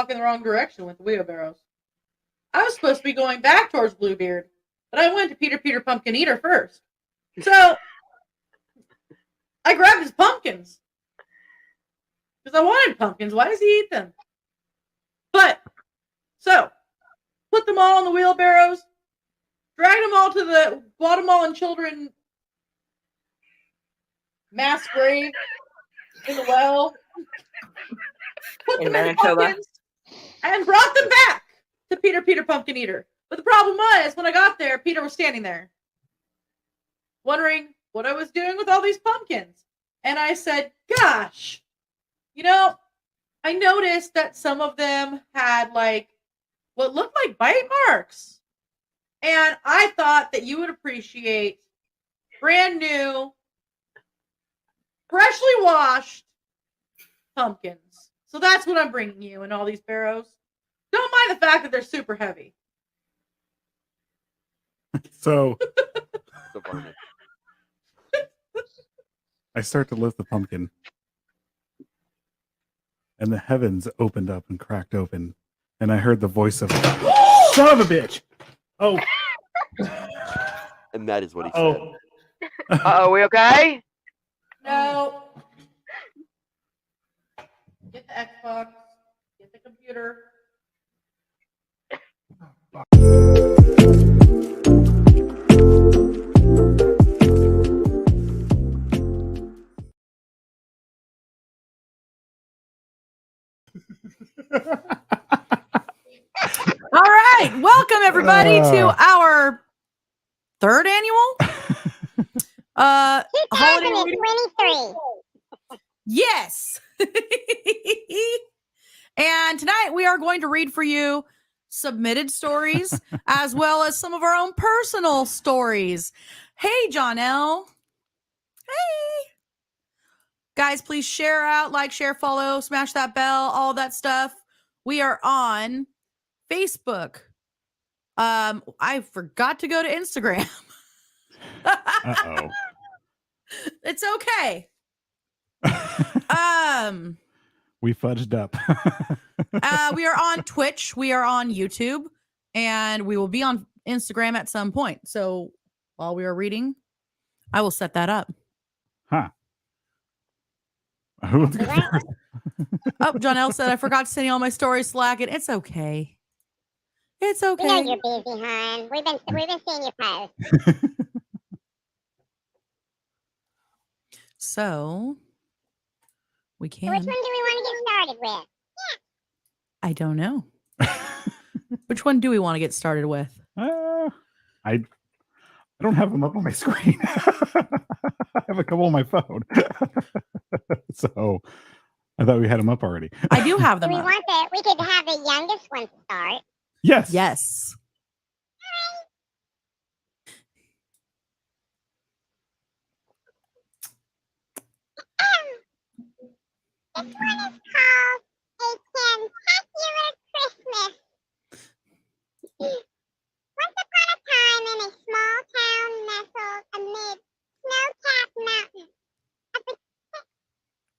walking the wrong direction with the wheelbarrows. I was supposed to be going back towards Bluebeard, but I went to Peter Pumpkin Eater first. So I grabbed his pumpkins because I wanted pumpkins. Why does he eat them? But so put them all in the wheelbarrows, dragged them all to the Guatemalan children mass grave in the well, put them in the pumpkins, and brought them back to Peter Pumpkin Eater. But the problem was, when I got there, Peter was standing there, wondering what I was doing with all these pumpkins. And I said, gosh, I noticed that some of them had what looked like bite marks. And I thought that you would appreciate brand new, freshly washed pumpkins. So that's what I'm bringing you in all these barrows. Don't mind the fact that they're super heavy. So I start to lift the pumpkin, and the heavens opened up and cracked open, and I heard the voice of son of a bitch. Oh, and that is what he said. Are we okay? No. Get the Xbox. Get the computer. All right. Welcome, everybody, to our third annual 2023. Yes. And tonight we are going to read for you submitted stories as well as some of our own personal stories. Hey, John L. Hey. Guys, please share out, like, share, follow, smash that bell, all that stuff. We are on Facebook. I forgot to go to Instagram. uh-oh. It's okay. We fudged up. We are on Twitch, we are on YouTube, and we will be on Instagram at some point. So while we are reading, I will set that up. Huh. Who wants to go first? Oh, John L said I forgot to send you all my stories, slacking. It's okay. It's okay. We know you're busy, hon. We've been seeing you post. So we can. So which one do we want to get started with? I don't know. Which one do we want to get started with? I don't have them up on my screen. I have a couple on my phone. So I thought we had them up already. I do have them Do we up. want we could have the youngest one start. Yes. Yes. This one is called A Cantacular Christmas. Once upon a time in a small town nestled amid snow-capped mountains, a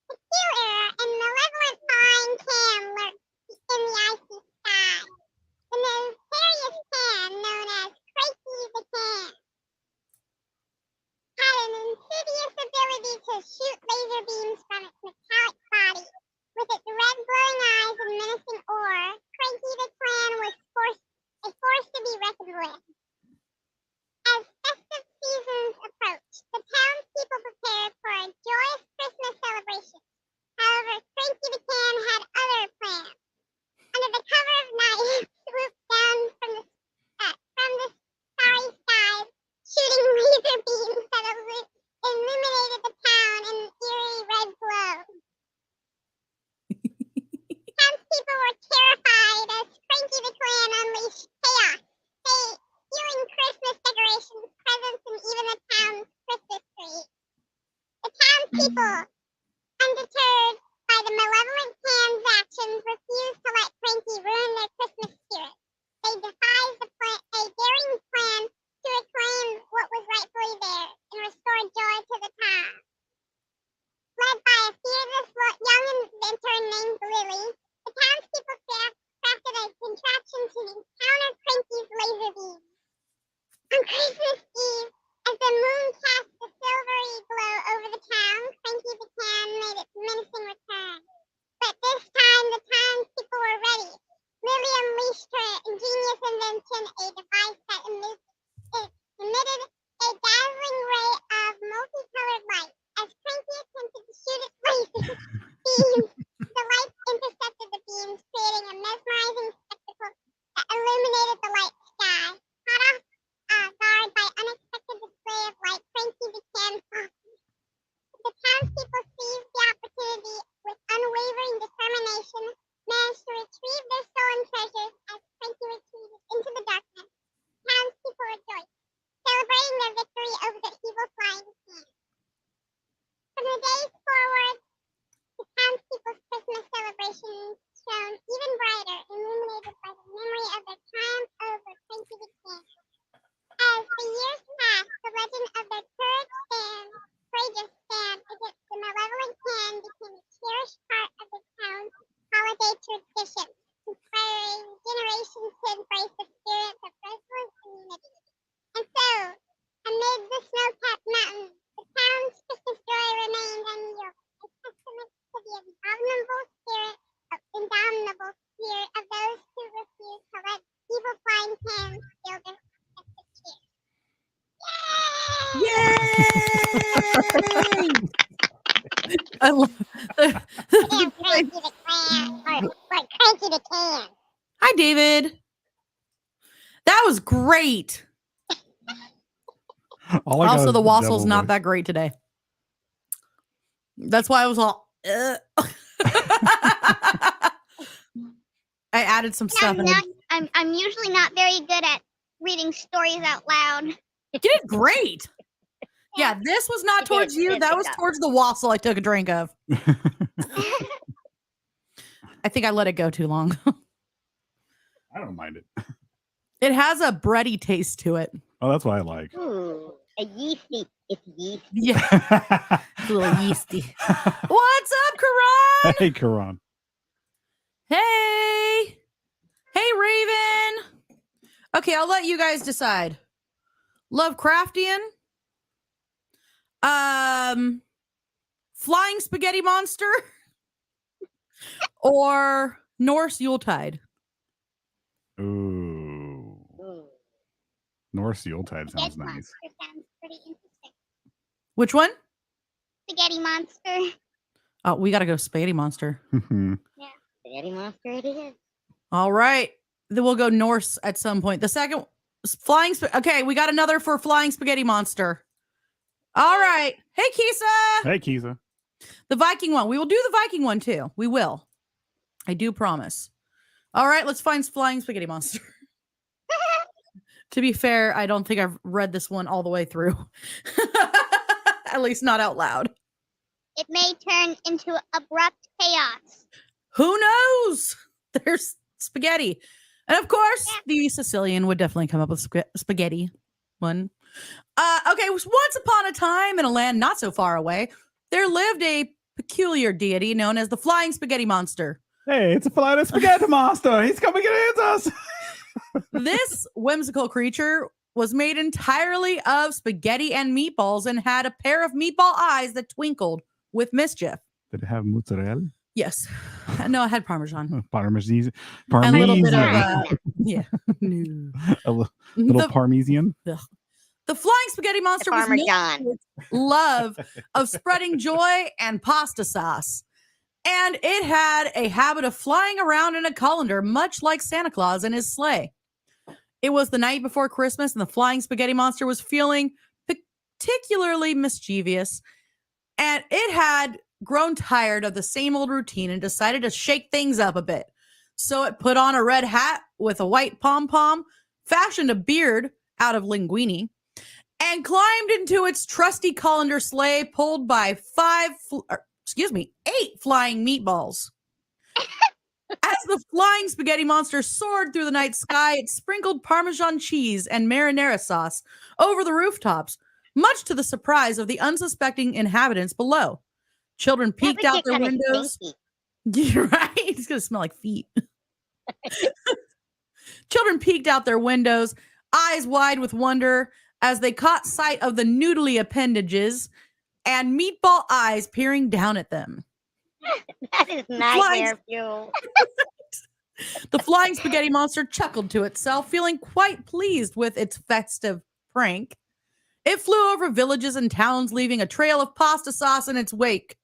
peculiar and malevolent flying can lurked in the icy sky. The nefarious can, known as Crakey the Can, had an insidious ability to shoot laser beams from its metallic body. With its red glowing eyes and menacing oar, Cranky the Clan was a force to be reckoned with. As festive seasons approached, the townspeople prepared for a joyous Christmas celebration. However, Cranky the Can had other plans. Under the cover of night, he swooped down from the starry skies, shooting laser beams that illuminated the town in an eerie red glow. Townspeople were terrified as Cranky the Clan unleashed chaos, stealing Christmas decorations, presents, and even the town's Christmas tree. The townspeople, undeterred by the malevolent can's actions, refused to let Cranky ruin their Christmas spirit. They devised a daring plan to reclaim what was rightfully theirs and restore joy to the town. Led by a fearless young inventor named Lily, the townspeople extra ingenious invention, a device that emitted a dazzling ray of multicolored light. As Cranky attempted to shoot its laser beams, the lights intercepted the beams, creating a mesmerizing spectacle that illuminated the light sky. Caught off guard by unexpected display of light, Cranky began falling. The townspeople seized the opportunity with unwavering determination, managed to retrieve their stolen treasures as Cranky retreated into the darkness. Townspeople rejoiced, celebrating their victory over the evil flying hand. From the days forward, the townspeople's Christmas celebrations shone even brighter, illuminated by the memory of their triumph over Cranky the Can. As the years passed, the legend of their courageous stand against the malevolent hand became a cherished part of the town's holiday tradition, inspiring generations to embrace the spirit of resilient community. And so, amid the snow-capped mountains, the town's Christmas joy remained unyielding, a testament to the indomitable spirit of those who refuse to let evil flying hands steal their festive cheer. Yay! Yay! I love Damn, Cranky the Can. Like Cranky the Can. Hi, David. That was great. All I got Also, is the wassle's devil not voice. that great today. That's why I was all. I added some stuff. I'm usually not very good at reading stories out loud. You did great. Yeah, this was not towards you. That was towards the wassle I took a drink of. I think I let it go too long. I don't mind it. It has a bready taste to it. Oh, that's what I like. Ooh, a yeasty. It's yeasty. Yeah, it's a little yeasty. What's up, Karan? Hey, Karan. Hey. Hey, Raven. Okay, I'll let you guys decide. Lovecraftian? Flying spaghetti monster? Or Norse Yuletide? Ooh. Norse Yuletide sounds Spaghetti nice. monster sounds pretty interesting. Which one? Spaghetti monster. Oh, we got to go spaghetti monster. Spaghetti monster it is. All right. Then we'll go Norse at some point. The second okay, we got another for flying spaghetti monster. All right. Hey, Kisa. Hey, Kisa. The Viking one. We will do the Viking one too. We will. I do promise. All right, let's find flying spaghetti monster. To be fair, I don't think I've read this one all the way through. At least not out loud. It may turn into abrupt chaos. Who knows? There's spaghetti. And of course, the Sicilian would definitely come up with spaghetti one. Okay, once upon a time in a land not so far away, there lived a peculiar deity known as the Flying Spaghetti Monster. Hey, it's a flying spaghetti monster. He's coming against us. This whimsical creature was made entirely of spaghetti and meatballs and had a pair of meatball eyes that twinkled with mischief. Did it have mozzarella? Yes. No, I had Parmesan. Parmesan. And a little bit of, Parmesan. yeah. No. A little The- Parmesan. The Flying Spaghetti Monster was known for its love of spreading joy and pasta sauce. And it had a habit of flying around in a colander, much like Santa Claus in his sleigh. It was the night before Christmas, and the Flying Spaghetti Monster was feeling particularly mischievous. And it had grown tired of the same old routine and decided to shake things up a bit. So it put on a red hat with a white pom-pom, fashioned a beard out of linguine, and climbed into its trusty colander sleigh pulled by 8 flying meatballs. As the Flying Spaghetti Monster soared through the night sky, it sprinkled Parmesan cheese and marinara sauce over the rooftops, much to the surprise of the unsuspecting inhabitants below. Children peeked out their windows. You're right. It's going to smell like feet. Children peeked out their windows, eyes wide with wonder, as they caught sight of the noodly appendages and meatball eyes peering down at them. That is nightmare fuel. The flying spaghetti monster chuckled to itself, feeling quite pleased with its festive prank. It flew over villages and towns, leaving a trail of pasta sauce in its wake.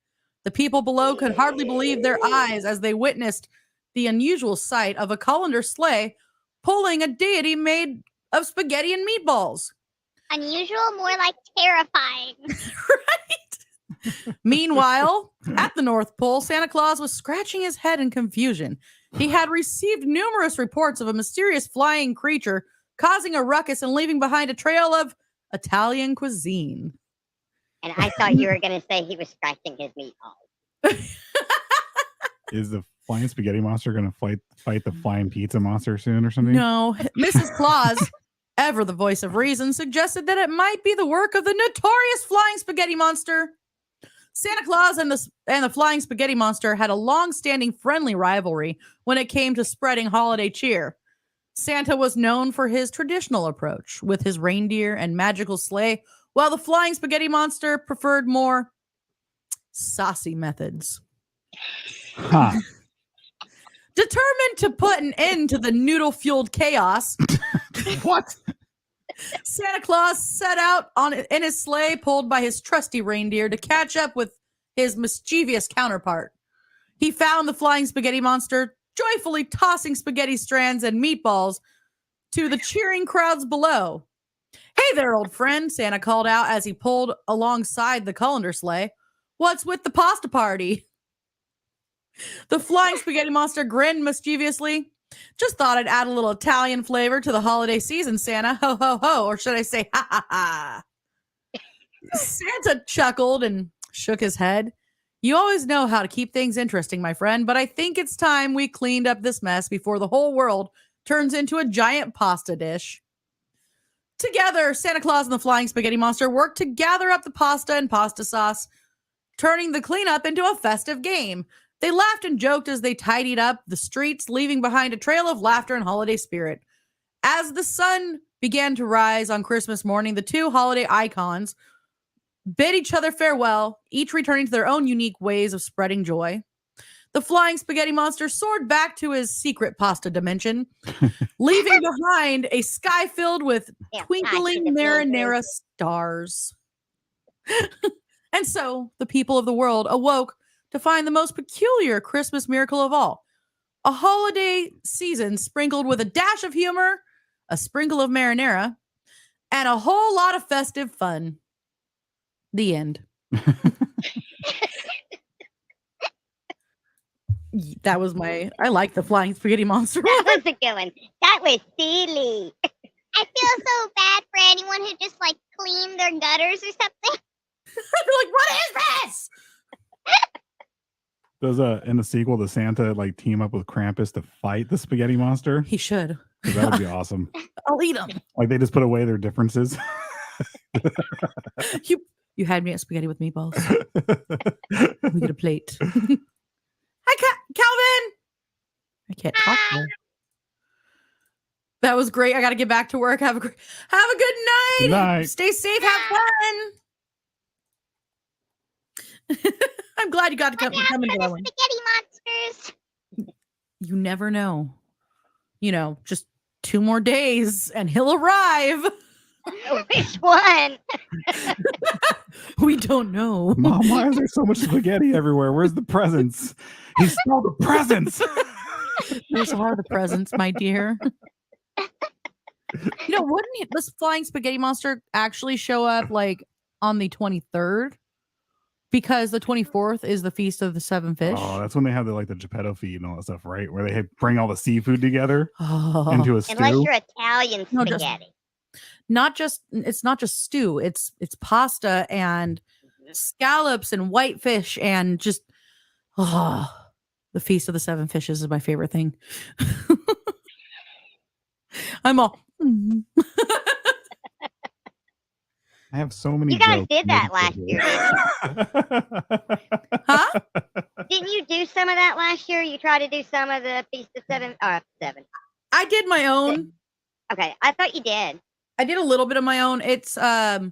The people below could hardly believe their eyes as they witnessed the unusual sight of a colander sleigh pulling a deity made of spaghetti and meatballs. Unusual, more like terrifying. Right? Meanwhile, at the North Pole, Santa Claus was scratching his head in confusion. He had received numerous reports of a mysterious flying creature causing a ruckus and leaving behind a trail of Italian cuisine. And I thought you were going to say he was scratching his meatballs. Is the flying spaghetti monster going to fight the flying pizza monster soon or something? No, Mrs. Claus, ever the voice of reason, suggested that it might be the work of the notorious flying spaghetti monster. Santa Claus and the flying spaghetti monster had a long-standing friendly rivalry when it came to spreading holiday cheer. Santa was known for his traditional approach with his reindeer and magical sleigh, while the flying spaghetti monster preferred more saucy methods. Huh. Determined to put an end to the noodle-fueled chaos, What? Santa Claus set out in his sleigh, pulled by his trusty reindeer, to catch up with his mischievous counterpart. He found the flying spaghetti monster joyfully tossing spaghetti strands and meatballs to the cheering crowds below. "Hey there, old friend," Santa called out as he pulled alongside the colander sleigh. "What's with the pasta party?" The flying spaghetti monster grinned mischievously. "Just thought I'd add a little Italian flavor to the holiday season, Santa. Ho, ho, ho. Or should I say, ha, ha, ha." Santa chuckled and shook his head. "You always know how to keep things interesting, my friend, but I think it's time we cleaned up this mess before the whole world turns into a giant pasta dish." Together, Santa Claus and the flying spaghetti monster worked to gather up the pasta and pasta sauce, turning the cleanup into a festive game. They laughed and joked as they tidied up the streets, leaving behind a trail of laughter and holiday spirit. As the sun began to rise on Christmas morning, the two holiday icons bid each other farewell, each returning to their own unique ways of spreading joy. The flying spaghetti monster soared back to his secret pasta dimension, leaving behind a sky filled with twinkling marinara stars. And so the people of the world awoke to find the most peculiar Christmas miracle of all: a holiday season sprinkled with a dash of humor, a sprinkle of marinara, and a whole lot of festive fun. The end. That was I like the flying spaghetti monster. That was a good one. That was silly. I feel so bad for anyone who just like cleaned their gutters or something. They're like, "What is this?" Does in the sequel, the Santa like team up with Krampus to fight the spaghetti monster? He should. 'Cause that would be awesome. I'll eat him. Like they just put away their differences. You had me at spaghetti with meatballs. Let me get a plate. Hi, Calvin. I can't talk to her. That was great. I got to get back to work. Have a good night. Good night. Stay safe. Have fun. I'm glad you got to come into that one. Spaghetti monsters. You never know. Just 2 more days and he'll arrive. Which one? We don't know. Mom, why is there so much spaghetti everywhere? Where's the presents? He stole the presents. Those are the presents, my dear. Wouldn't this flying spaghetti monster actually show up like on the 23rd? Because the 24th is the Feast of the Seven Fish. Oh, that's when they have the Geppetto feed and all that stuff, right? Where they bring all the seafood together into a stew. Unless you're Italian spaghetti. It's not just stew. It's pasta and scallops and whitefish and just the Feast of the Seven Fishes is my favorite thing. I'm all. I have so many. You guys jokes did that last year. Huh? Didn't you do some of that last year? You tried to do some of the Feast of Seven. I did my own. Okay, I thought you did. I did a little bit of my own. It's so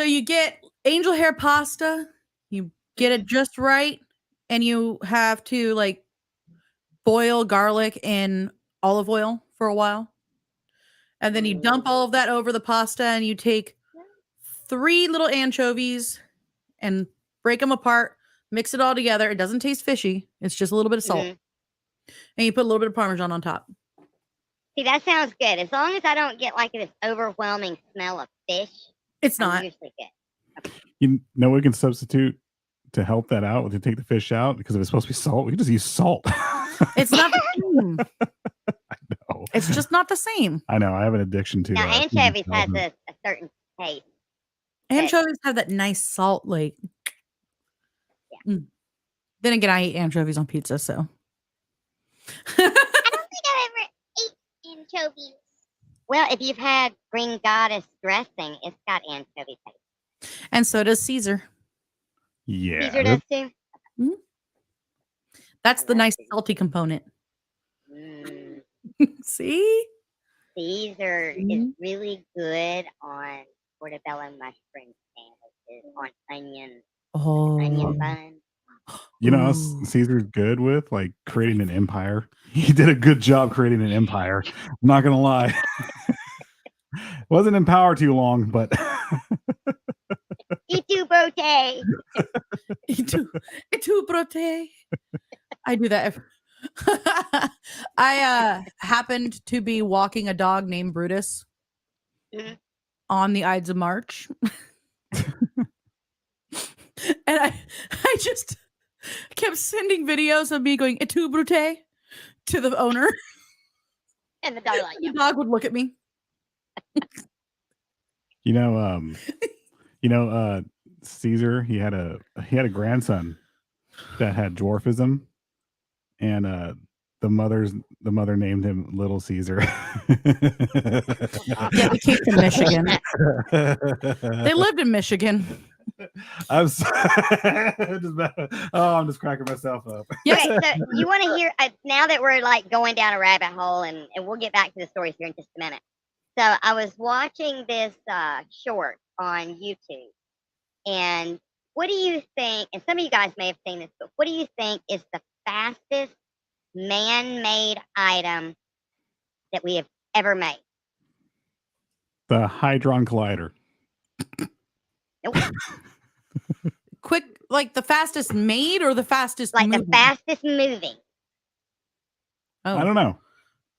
you get angel hair pasta, you get it just right, and you have to boil garlic in olive oil for a while. And then you dump all of that over the pasta and you take 3 little anchovies and break them apart, mix it all together. It doesn't taste fishy. It's just a little bit of salt. And you put a little bit of Parmesan on top. See, that sounds good. As long as I don't get like this overwhelming smell of fish. It's not. I'm usually good. You know, we can substitute to help that out, to take the fish out, because if it's supposed to be salt, we can just use salt. It's not the same. I know. It's just not the same. I know. I have an addiction to Now, anchovies has a certain taste. Anchovies have that nice salt, like. Yeah. Then again, I eat anchovies on pizza, so. I don't think I've ever ate anchovies. Well, if you've had green goddess dressing, it's got anchovy taste. And so does Caesar. Yeah. Caesar does too. That's the nice salty component. See? Caesar is really good on portobello mushroom sandwiches, on onion bun. You know, Caesar's good with like creating an empire. He did a good job creating an empire. I'm not gonna lie. Wasn't in power too long, but Itu brote. Itu brote. I do that. I happened to be walking a dog named Brutus on the Ides of March. And I just kept sending videos of me going "Itu brute" to the owner, And the dog like the dog would look at me. Caesar, he had a grandson that had dwarfism, and the mother named him Little Caesar. Yeah, they came from Michigan. They lived in Michigan. I'm just cracking myself up. Yes. Okay, so you want to hear now that we're like going down a rabbit hole, and we'll get back to the stories here in just a minute. So I was watching this short on YouTube, and what do you think? And some of you guys may have seen this, but what do you think is the fastest man-made item that we have ever made? The Hadron Collider. Nope. Quick, like the fastest made or the fastest Like moving? the fastest moving. Oh, I don't know.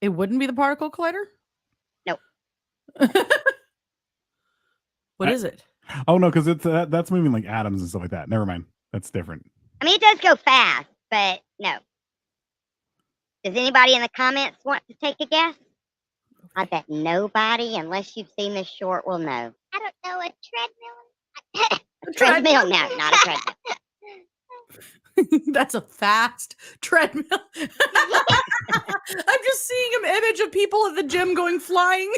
It wouldn't be the particle collider? Nope. What is it? Oh no, because it's that's moving like atoms and stuff like that. Never mind. That's different. I mean, it does go fast, but no. Does anybody in the comments want to take a guess? I bet nobody, unless you've seen this short, will know. I don't know. A treadmill? A treadmill? No, not a treadmill. That's a fast treadmill. I'm just seeing an image of people at the gym going flying.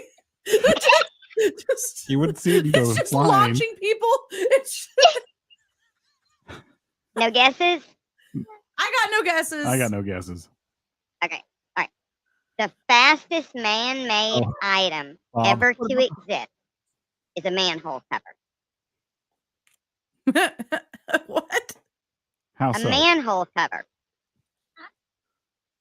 You wouldn't see it go It's just flying. launching people. It's No guesses? I got no guesses. I got no guesses. Okay. All right. The fastest man-made item ever to exist is a manhole cover. What? How A so? manhole cover.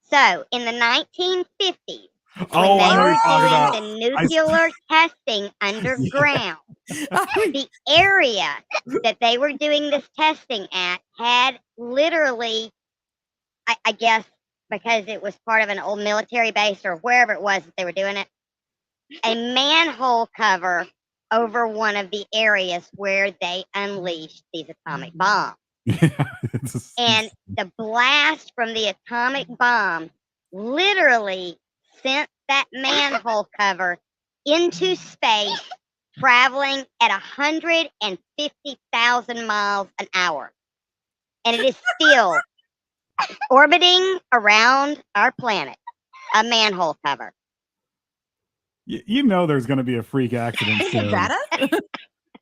So, in the 1950s, Oh, when I they know were what you're talking about. doing the nuclear testing underground, the area that they were doing this testing at had literally, I guess, because it was part of an old military base or wherever it was that they were doing it, a manhole cover over one of the areas where they unleashed these atomic bombs. And the blast from the atomic bomb literally sent that manhole cover into space, traveling at 150,000 miles an hour. And it is still orbiting around our planet, a manhole cover. You know there's going to be a freak accident soon Nevada?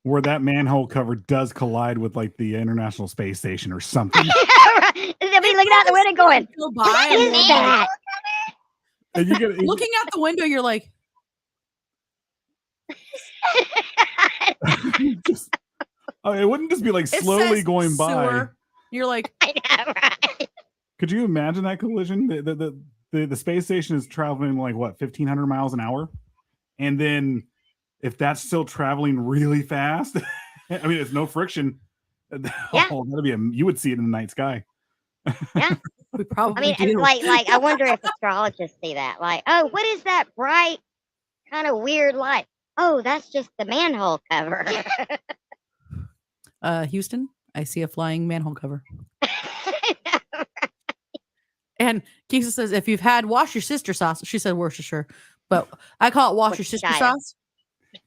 where that manhole cover does collide with like the International Space Station or something. They'll be looking out the window going, Go by what and is then that? And you get, looking out the window, you're like, just, it wouldn't just be like it slowly says going by. sewer. You're like, I know, right? Could you imagine that collision? The space station is traveling like what 1,500 miles an hour, and then if that's still traveling really fast, I mean, it's no friction. Yeah. Oh, that'd be you would see it in the night sky. Yeah. We probably I mean, do. like I wonder if astrologists see that. Like, oh, what is that bright, kind of weird light? Oh, that's just the manhole cover. Houston, I see a flying manhole cover. And Keisha says, if you've had wash your sister sauce, she said Worcestershire, but I call it wash your sister sauce.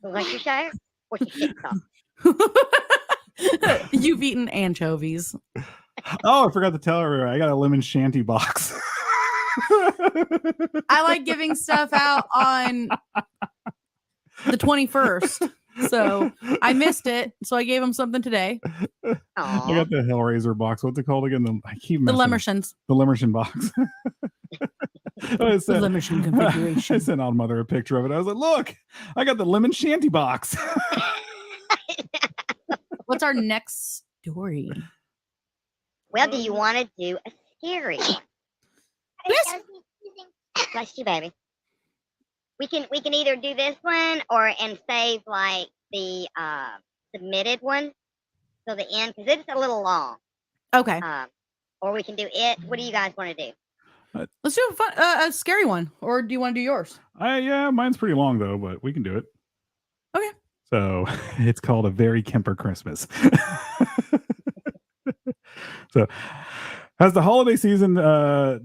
Worcestershire? Worcestershire sauce. You've eaten anchovies. Oh, I forgot to tell her I got a lemon shanty box. I like giving stuff out on the 21st. So I missed it. So I gave him something today. I got the Hellraiser box. What's it called again? I keep The messing. Lemershons. The Lemershon box. I The Lemershon configuration. I sent Odd Mother a picture of it. I was like, look, I got the lemon shanty box. What's our next story? Well, do you want to do a scary one? Yes. Bless you, baby. We can either do this one and save like the submitted one till the end because it's a little long. Okay. Or we can do it. What do you guys want to do? Let's do a scary one. Or do you want to do yours? Yeah, mine's pretty long though, but we can do it. Okay. So it's called A Very Kemper Christmas. So as the holiday season I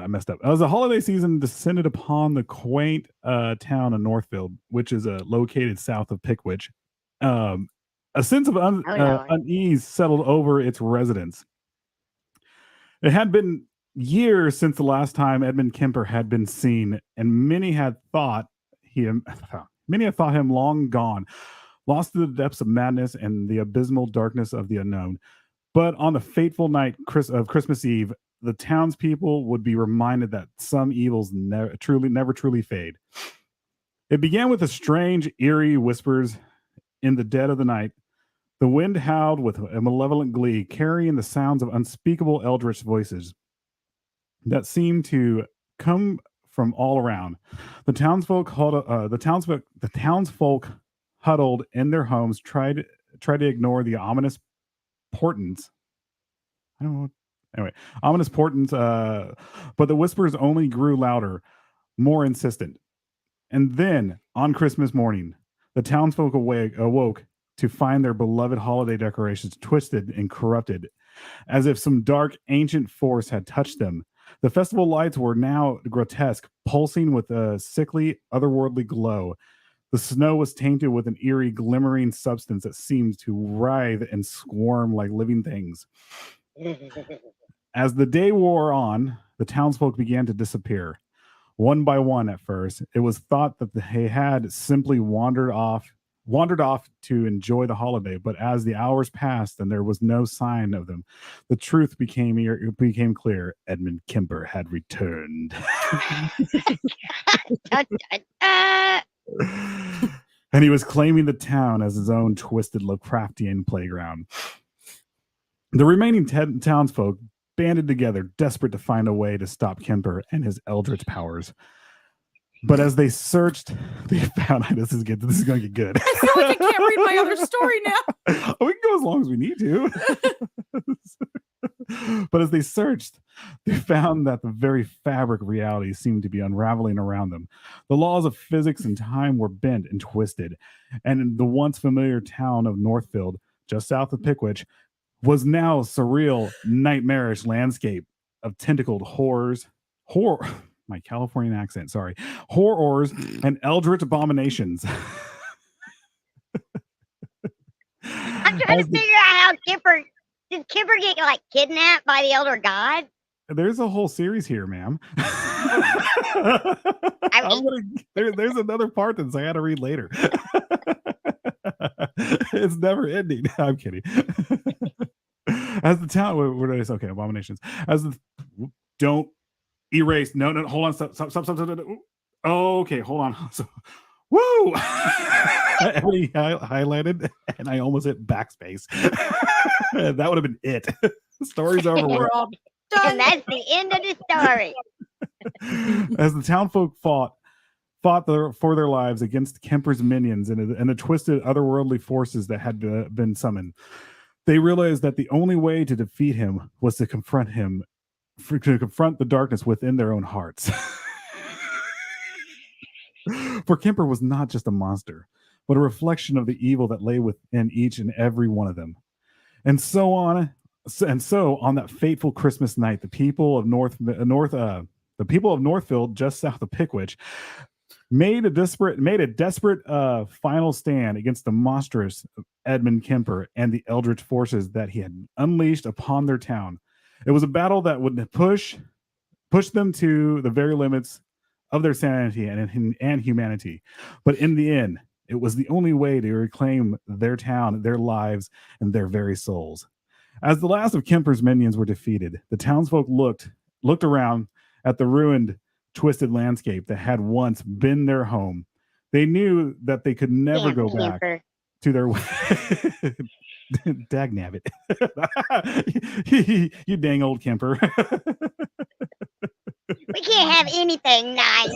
messed up. As the holiday season descended upon the quaint town of Northfield, which is located south of Pickwick, a sense of unease settled over its residents. It had been years since the last time Edmund Kemper had been seen, and many had thought him long gone, lost to the depths of madness and the abysmal darkness of the unknown. But on the fateful night of Christmas Eve, the townspeople would be reminded that some evils never truly fade. It began with a strange, eerie whispers in the dead of the night. The wind howled with a malevolent glee, carrying the sounds of unspeakable eldritch voices that seemed to come from all around. The townsfolk huddled in their homes, tried to ignore the ominous portents. I don't know. Anyway, ominous portents, but the whispers only grew louder, more insistent. And then, on Christmas morning, the townsfolk awoke to find their beloved holiday decorations twisted and corrupted, as if some dark, ancient force had touched them. The festival lights were now grotesque, pulsing with a sickly, otherworldly glow. The snow was tainted with an eerie, glimmering substance that seemed to writhe and squirm like living things. As the day wore on, the townsfolk began to disappear. One by one at first, it was thought that they had simply wandered off to enjoy the holiday, but as the hours passed and there was no sign of them, the truth became clear. Edmund Kemper had returned. And he was claiming the town as his own twisted Lovecraftian playground. The remaining townsfolk banded together, desperate to find a way to stop Kemper and his eldritch powers. But as they searched, they found this is going to get good. I feel like I can't read my other story now. We can go as long as we need to. But as they searched, they found that the very fabric of reality seemed to be unraveling around them. The laws of physics and time were bent and twisted, and in the once familiar town of Northfield, just south of Pickwick, was now a surreal, nightmarish landscape of tentacled horrors, my Californian accent, sorry, horrors and eldritch abominations. I'm trying to figure out how did Kemper get like kidnapped by the elder god? There's a whole series here, ma'am. There's another part that I got to read later. It's never ending. I'm kidding. As the town, what did I say? Okay, abominations. Don't erase. No, hold on. Stop. Okay, hold on. So, woo! Everybody highlighted, and I almost hit backspace. That would have been it. The story's over. We're all And that's the end of the story. As the townfolk fought for their lives against Kemper's minions and the twisted otherworldly forces that had been summoned, they realized that the only way to defeat him was to confront the darkness within their own hearts. For Kemper was not just a monster, but a reflection of the evil that lay within each and every one of them. And so on that fateful Christmas night, the people of Northfield, just south of Pickwich, made a desperate final stand against the monstrous Edmund Kemper and the eldritch forces that he had unleashed upon their town. It was a battle that would push them to the very limits of their sanity and humanity. But in the end, it was the only way to reclaim their town, their lives, and their very souls. As the last of Kemper's minions were defeated, the townsfolk looked around at the ruined, twisted landscape that had once been their home. They knew that they could never Damn, go back Kemper. to their way. Dagnabbit. You dang old Kemper. We can't have anything nice.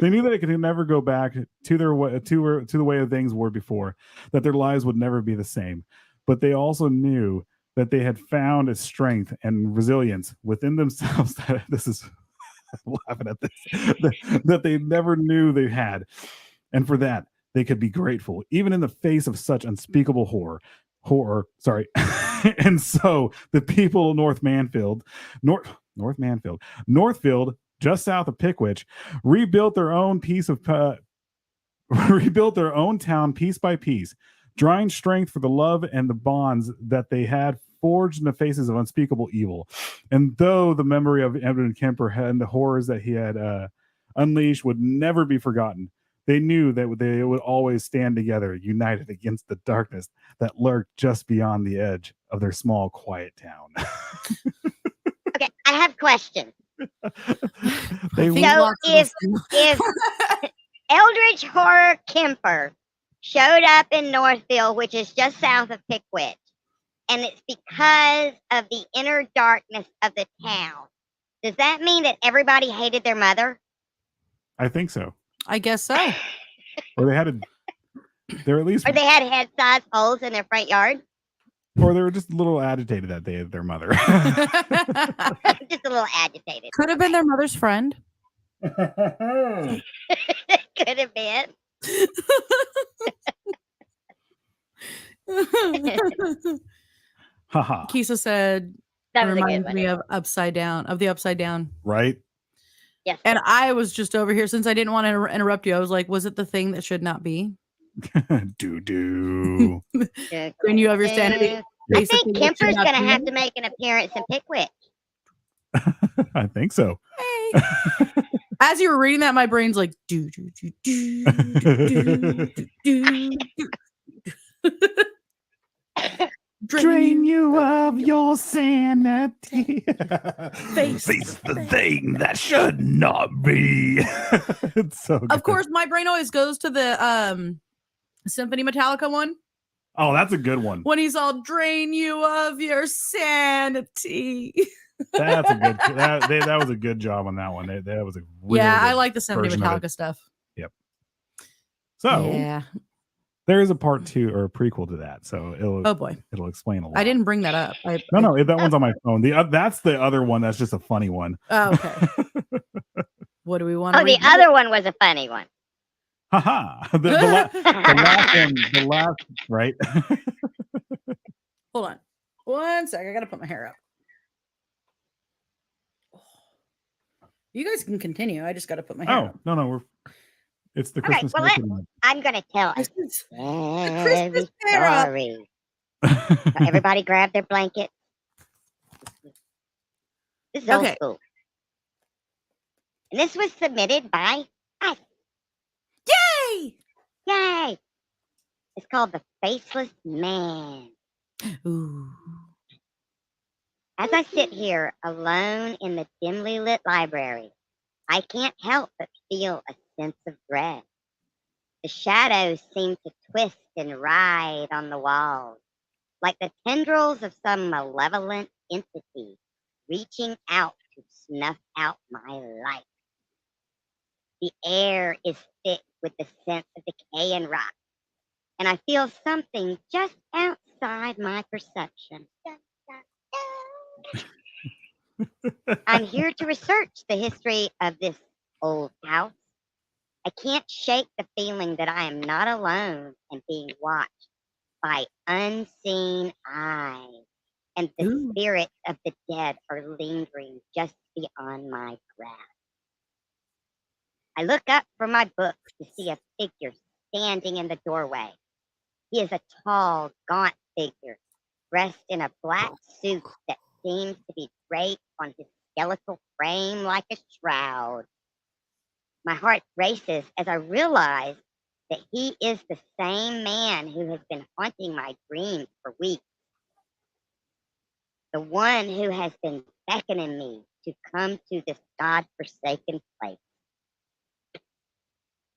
They knew that it could never go back to their way, to the way of things were before, that their lives would never be the same. But they also knew that they had found a strength and resilience within themselves that this is laughing at this that they never knew they had. And for that, they could be grateful, even in the face of such unspeakable horror. And so the people of Northfield, just south of Pickwich, rebuilt their own town piece by piece, drawing strength for the love and the bonds that they had forged in the faces of unspeakable evil. And though the memory of Edmund Kemper and the horrors that he had unleashed would never be forgotten, they knew that they would always stand together, united against the darkness that lurked just beyond the edge of their small, quiet town. Okay, I have questions. They So if Eldritch Horror Kemper showed up in Northfield, which is just south of Pickwich, and it's because of the inner darkness of the town, does that mean that everybody hated their mother? I think so. I guess so. Or they're at least, Or they had head-sized holes in their front yard? or they were just a little agitated that they had their mother. Just a little agitated. Could have been their mother's friend. Could have been. Haha. Kisa said, That was a good reminds one. me of Upside Down, of the Upside Down. Right? Yes. And I was just over here, since I didn't want to interrupt you, I was like, was it the thing that should not be? Do. When you have your sanity. I basically think what should Kemper's not going to be. have to make an appearance in Pickwick. I think so. Hey. As you were reading that, my brain's like, do, do, do, do, do, do, do. Drain you of your sanity. Face the thing that should not be. It's so good. Of course, my brain always goes to the Symphony Metallica one. Oh, that's a good one. When he's all drain you of your sanity. That's a good. That was a good job on that one. That was a really I good like the Symphony version of it. Metallica stuff. So Yeah. there is a part 2 or a prequel to that. So Oh boy. it'll explain a lot. I didn't bring that up. No, that one's on my phone. That's the other one. That's just a funny one. Oh, okay. What do we want to Oh, the other one was a funny one. Haha. The last one. The last, right? Hold on. One sec. I got to put my hair up. You guys can continue. I just got to put my hair up. No. It's the All right, Christmas. well, I'm going to tell us Christmas every fair up. story. So everybody grab their blanket. This is old Okay. school. And this was submitted by us. Yay! Yay! It's called The Faceless Man. Ooh. As I sit here alone in the dimly lit library, I can't help but feel a sense of dread. The shadows seem to twist and ride on the walls, like the tendrils of some malevolent entity reaching out to snuff out my life. The air is thick with the scent of decay and rot, and I feel something just outside my perception. I'm here to research the history of this old house. I can't shake the feeling that I am not alone and being watched by unseen eyes, and the Ooh. spirits of the dead are lingering just beyond my grasp. I look up from my book to see a figure standing in the doorway. He is a tall, gaunt figure, dressed in a black suit that seems to be draped on his skeletal frame like a shroud. My heart races as I realize that he is the same man who has been haunting my dreams for weeks. The one who has been beckoning me to come to this God-forsaken place.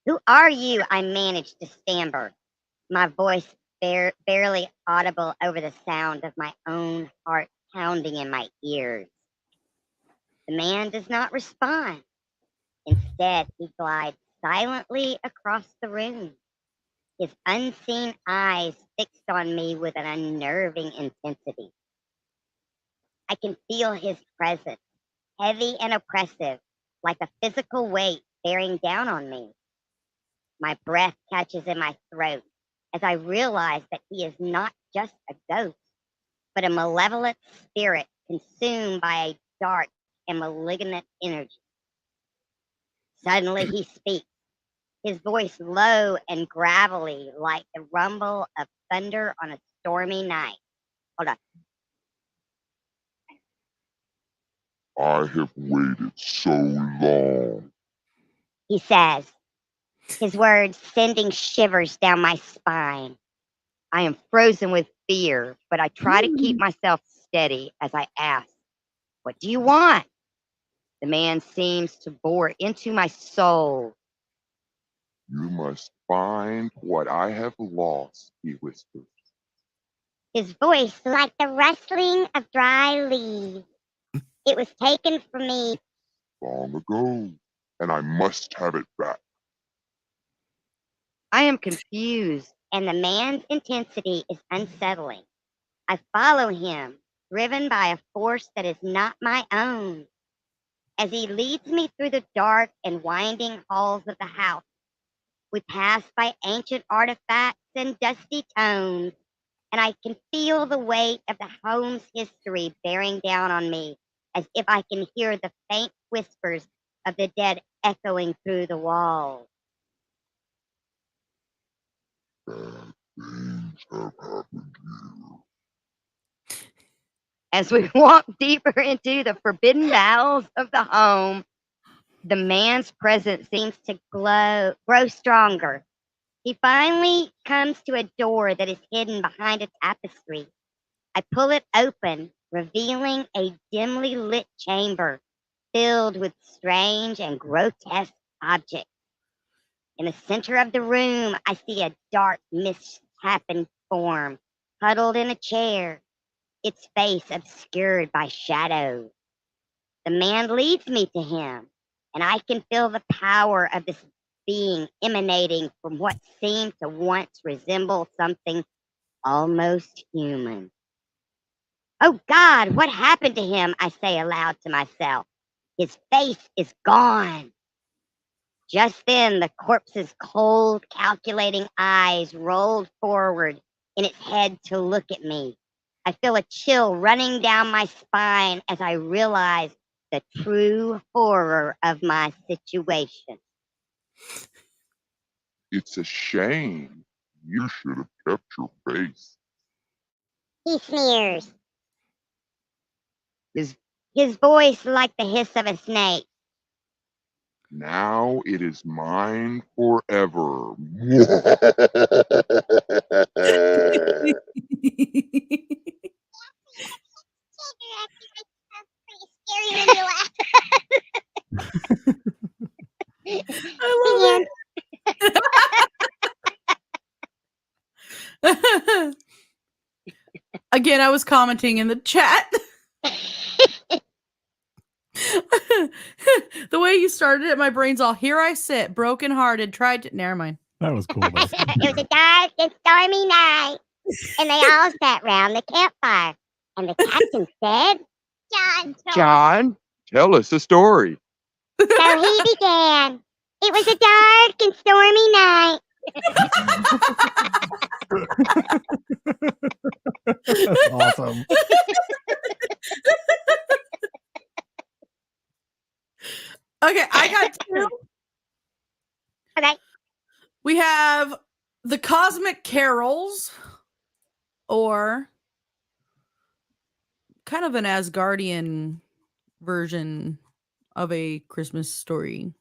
Who are you? I managed to stammer, my voice barely audible over the sound of my own heart pounding in my ears. The man does not respond. Instead, he glides silently across the room, his unseen eyes fixed on me with an unnerving intensity. I can feel his presence, heavy and oppressive, like a physical weight bearing down on me. My breath catches in my throat as I realize that he is not just a ghost, but a malevolent spirit consumed by a dark and malignant energy. Suddenly he speaks, his voice low and gravelly like the rumble of thunder on a stormy night. Hold on. I have waited so long. He says, his words sending shivers down my spine. I am frozen with fear, but I try to keep myself steady as I ask, what do you want? The man seems to bore into my soul. You must find what I have lost, he whispers. His voice like the rustling of dry leaves. It was taken from me Long ago, and I must have it back. I am confused, and the man's intensity is unsettling. I follow him, driven by a force that is not my own. As he leads me through the dark and winding halls of the house, we pass by ancient artifacts and dusty tomes, and I can feel the weight of the home's history bearing down on me, as if I can hear the faint whispers of the dead echoing through the walls. Bad things have happened here. As we walk deeper into the forbidden bowels of the home, the man's presence seems to grow stronger. He finally comes to a door that is hidden behind a tapestry. I pull it open, revealing a dimly lit chamber filled with strange and grotesque objects. In the center of the room, I see a dark, misshapen form huddled in a chair, its face obscured by shadows. The man leads me to him, and I can feel the power of this being emanating from what seemed to once resemble something almost human. Oh God, what happened to him? I say aloud to myself. His face is gone. Just then, the corpse's cold, calculating eyes rolled forward in its head to look at me. I feel a chill running down my spine as I realize the true horror of my situation. It's a shame. You should have kept your face. He sneers. His voice like the hiss of a snake. Now it is mine forever. Scary when you laugh. I love it. Again, I was commenting in the chat. The way you started it, my brain's all, here I sit, brokenhearted, tried to... Never mind. That was cool, though. It was a dark and stormy night, and they all sat round the campfire. And the captain said, John. Tell us a story. So he began. It was a dark and stormy night. That's awesome. Okay, I got two. Okay. We have the Cosmic Carols, or kind of an Asgardian version of a Christmas story.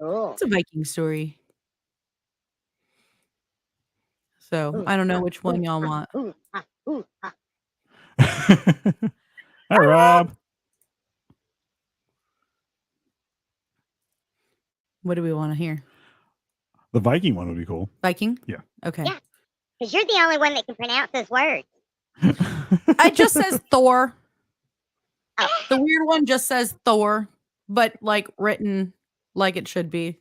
Cool. It's a Viking story. So I don't know which one y'all want. Hi, Rob. What do we want to hear? The Viking one would be cool. Viking? Yeah. Okay. Yeah. Because you're the only one that can pronounce those words. It just says Thor. Oh. The weird one just says Thor, but like written like it should be.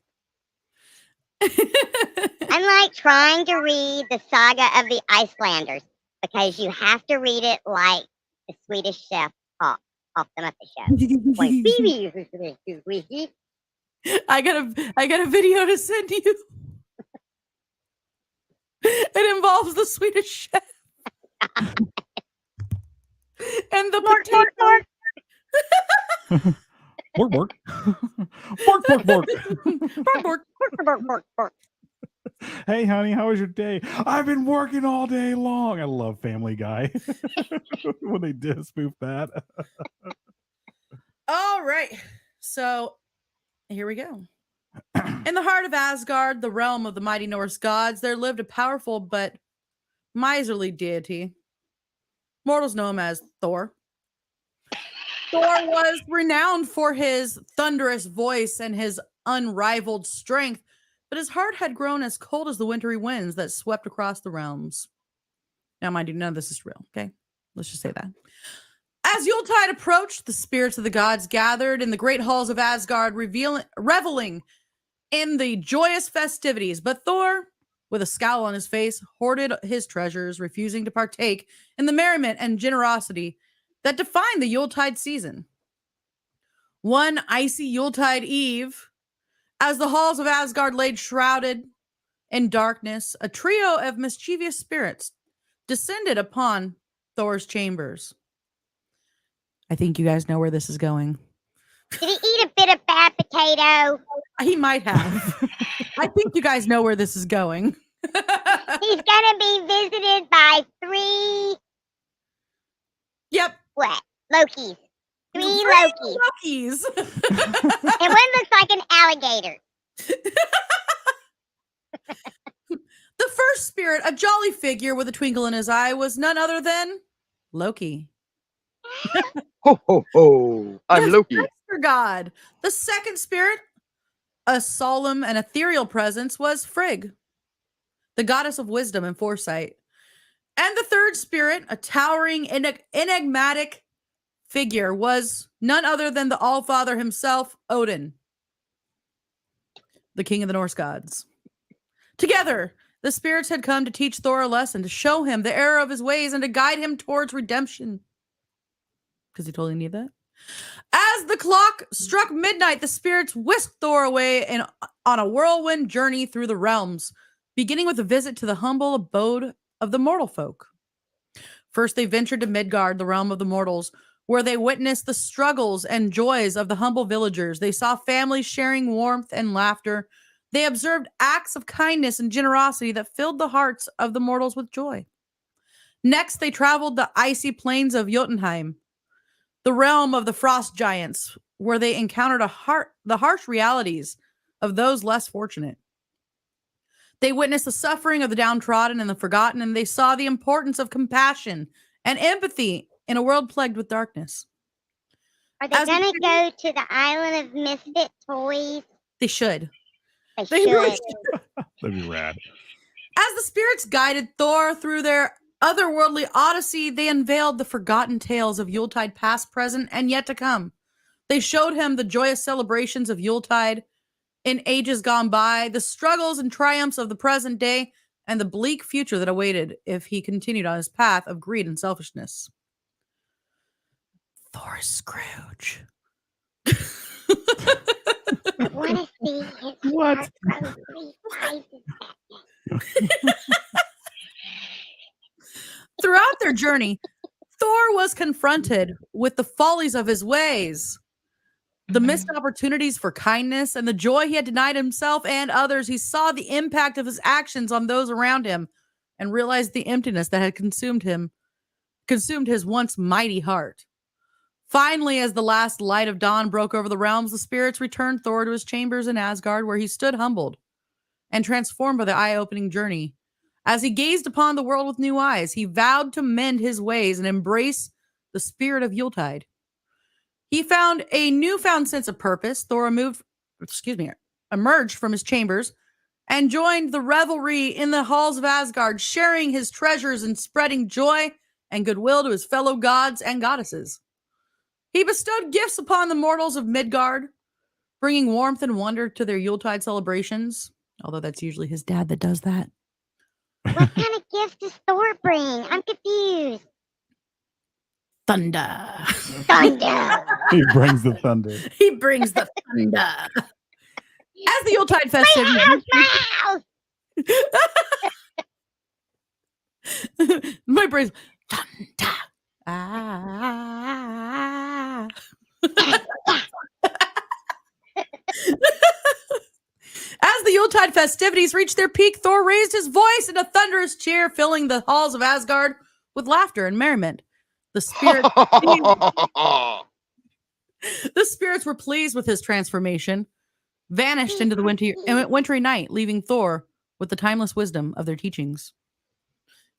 I'm like trying to read the Saga of the Icelanders because you have to read it like the Swedish chef off them at the show. Like, I got a video to send you. It involves the Swedish chef. And the potato. Bork, bork. Bork, bork, bork. Bork, bork. Hey, honey, how was your day? I've been working all day long. I love Family Guy when they did spoof that. All right. So here we go. In the heart of Asgard, the realm of the mighty Norse gods, there lived a powerful but miserly deity. Mortals know him as Thor. Thor was renowned for his thunderous voice and his unrivaled strength, but his heart had grown as cold as the wintry winds that swept across the realms. Now, mind you, none of this is real, okay? Let's just say that. As Yuletide approached, the spirits of the gods gathered in the great halls of Asgard, reveling in the joyous festivities. But Thor, with a scowl on his face, hoarded his treasures, refusing to partake in the merriment and generosity that defined the Yuletide season. One icy Yuletide eve, as the halls of Asgard laid shrouded in darkness, a trio of mischievous spirits descended upon Thor's chambers. I think you guys know where this is going. did he eat a bit of bad potato? He might have. I think you guys know where this is going. He's gonna be visited by three Yep. what? Lokis. Three Lokis. Lokis. And one looks like an alligator. The first spirit, a jolly figure with a twinkle in his eye, was none other than Loki. Ho, ho, ho. I'm The Loki. trickster god. The second spirit, a solemn and ethereal presence, was Frigg, the goddess of wisdom and foresight. And the third spirit, a towering, enigmatic figure, was none other than the Allfather himself, Odin, the king of the Norse gods. Together, the spirits had come to teach Thor a lesson, to show him the error of his ways, and to guide him towards redemption. Because he totally needed that. As the clock struck midnight, the spirits whisked Thor away on a whirlwind journey through the realms, beginning with a visit to the humble abode of the mortal folk. First, they ventured to Midgard, the realm of the mortals, where they witnessed the struggles and joys of the humble villagers. They saw families sharing warmth and laughter. They observed acts of kindness and generosity that filled the hearts of the mortals with joy. Next, they traveled the icy plains of Jotunheim, the realm of the frost giants, where they encountered the harsh realities of those less fortunate. They witnessed the suffering of the downtrodden and the forgotten, and they saw the importance of compassion and empathy in a world plagued with darkness. Are they As we gonna do- go to the island of misfit toys? They should. They They really should. That'd be rad. As the spirits guided Thor through their otherworldly odyssey, they unveiled the forgotten tales of Yuletide past, present, and yet to come. They showed him the joyous celebrations of Yuletide in ages gone by, the struggles and triumphs of the present day, and the bleak future that awaited if he continued on his path of greed and selfishness. Thor's Scrooge. I want to see his What? heart grow 3 sizes. Throughout their journey, Thor was confronted with the follies of his ways, the missed opportunities for kindness, and the joy he had denied himself and others. He saw the impact of his actions on those around him and realized the emptiness that had consumed his once mighty heart. Finally, as the last light of dawn broke over the realms, the spirits returned Thor to his chambers in Asgard, where he stood humbled and transformed by the eye-opening journey. As he gazed upon the world with new eyes, he vowed to mend his ways and embrace the spirit of Yuletide. He found a newfound sense of purpose. Thor emerged from his chambers and joined the revelry in the halls of Asgard, sharing his treasures and spreading joy and goodwill to his fellow gods and goddesses. He bestowed gifts upon the mortals of Midgard, bringing warmth and wonder to their Yuletide celebrations, although that's usually his dad that does that. What kind of gift does Thor bring? I'm confused. Thunder. Thunder. He brings the thunder. He brings the thunder. As the Yuletide festivities. My brain's thunder. Ah. As the Yuletide festivities reached their peak, Thor raised his voice in a thunderous cheer, filling the halls of Asgard with laughter and merriment. The spirits were pleased with his transformation, vanished into the wintry night, leaving Thor with the timeless wisdom of their teachings.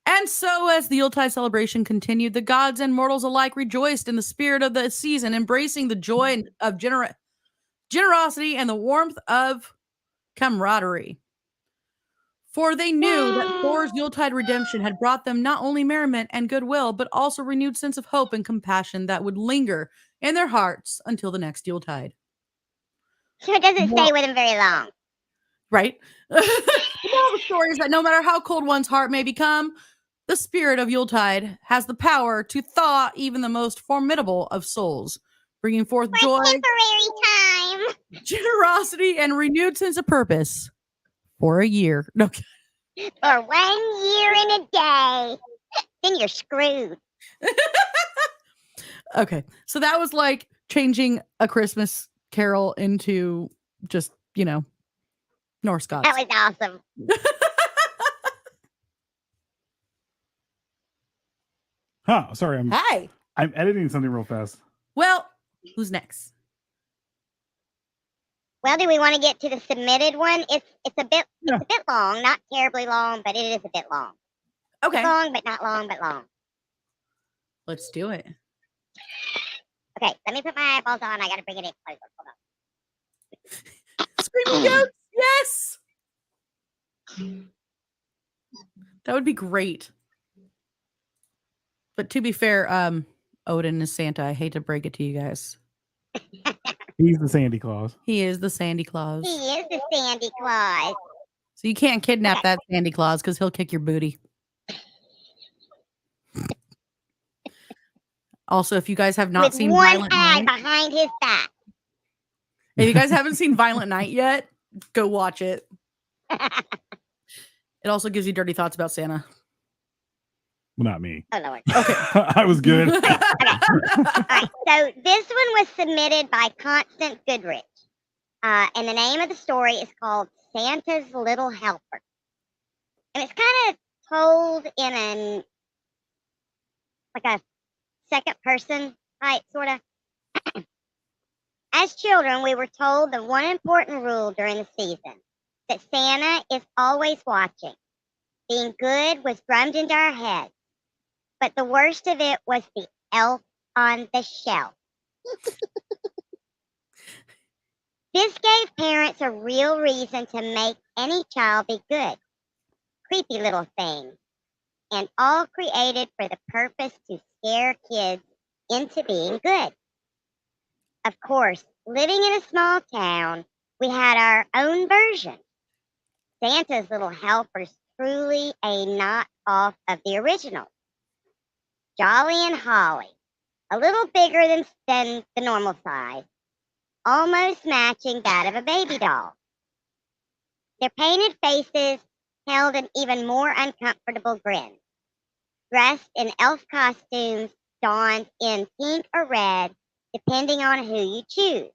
And so, as the Yuletide celebration continued, the gods and mortals alike rejoiced in the spirit of the season, embracing the joy of generosity and the warmth of camaraderie. For they knew that Thor's Yuletide redemption had brought them not only merriment and goodwill, but also a renewed sense of hope and compassion that would linger in their hearts until the next Yuletide. So it doesn't stay with him very long. Right? The moral of the story is that no matter how cold one's heart may become, the spirit of Yuletide has the power to thaw even the most formidable of souls, bringing forth joy, Temporary time. generosity, and renewed sense of purpose for a year. No. For 1 year and a day. Then you're screwed. Okay. So that was like changing A Christmas Carol into just, Norse gods. That was awesome. Sorry, Hi. I'm editing something real fast. Well, who's next? Well, do we want to get to the submitted one? It's a bit long, not terribly long, but it is a bit long. Okay. It's long, but not long, but long. Let's do it. Okay, let me put my eyeballs on. I gotta bring it in closer. Hold on. Screaming goats. Yes. That would be great. But to be fair, Odin is Santa. I hate to break it to you guys. He's the Sandy Claus. He is the Sandy Claus. He is the Sandy Claus. So you can't kidnap that Sandy Claus because he'll kick your booty. Also, if you guys have not With seen one Violent eye Night, behind his back. if you guys haven't seen Violent Night yet, go watch it. It also gives you dirty thoughts about Santa. Well, not me. Oh, Lord. Okay. I was good. All right, so this one was submitted by Constance Goodrich. And the name of the story is called Santa's Little Helper. And it's kind of told in a second person type, sort of. As children, we were told the one important rule during the season, that Santa is always watching. Being good was drummed into our heads. But the worst of it was the elf on the shelf. This gave parents a real reason to make any child be good. Creepy little thing. and all created for the purpose to scare kids into being good. Of course, living in a small town, we had our own version. Santa's Little Helper's truly a knockoff of the original. Jolly and Holly, a little bigger than the normal size, almost matching that of a baby doll. Their painted faces held an even more uncomfortable grin. Dressed in elf costumes donned in pink or red, depending on who you choose.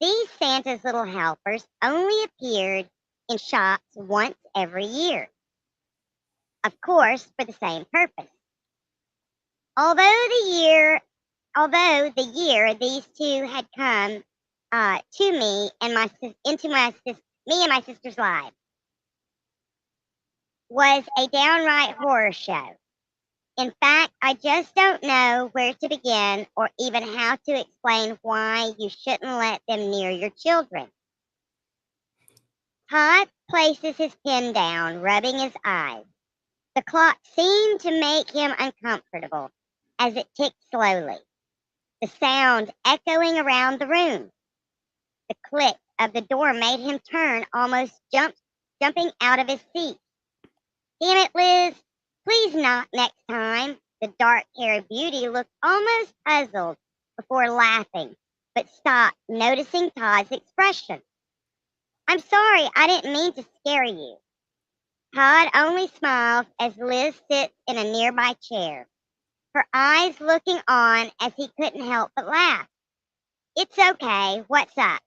These Santa's Little Helpers only appeared in shops once every year. Of course, for the same purpose. Although the year these two had come to me and me and my sister's lives was a downright horror show. In fact, I just don't know where to begin or even how to explain why you shouldn't let them near your children. Todd places his pen down, rubbing his eyes. The clock seemed to make him uncomfortable as it ticked slowly, the sound echoing around the room. The click of the door made him turn, almost jumping out of his seat. Damn it, Liz. Please not next time. The dark-haired beauty looked almost puzzled before laughing, but stopped, noticing Todd's expression. I'm sorry, I didn't mean to scare you. Todd only smiles as Liz sits in a nearby chair, her eyes looking on as he couldn't help but laugh. It's okay, what's up?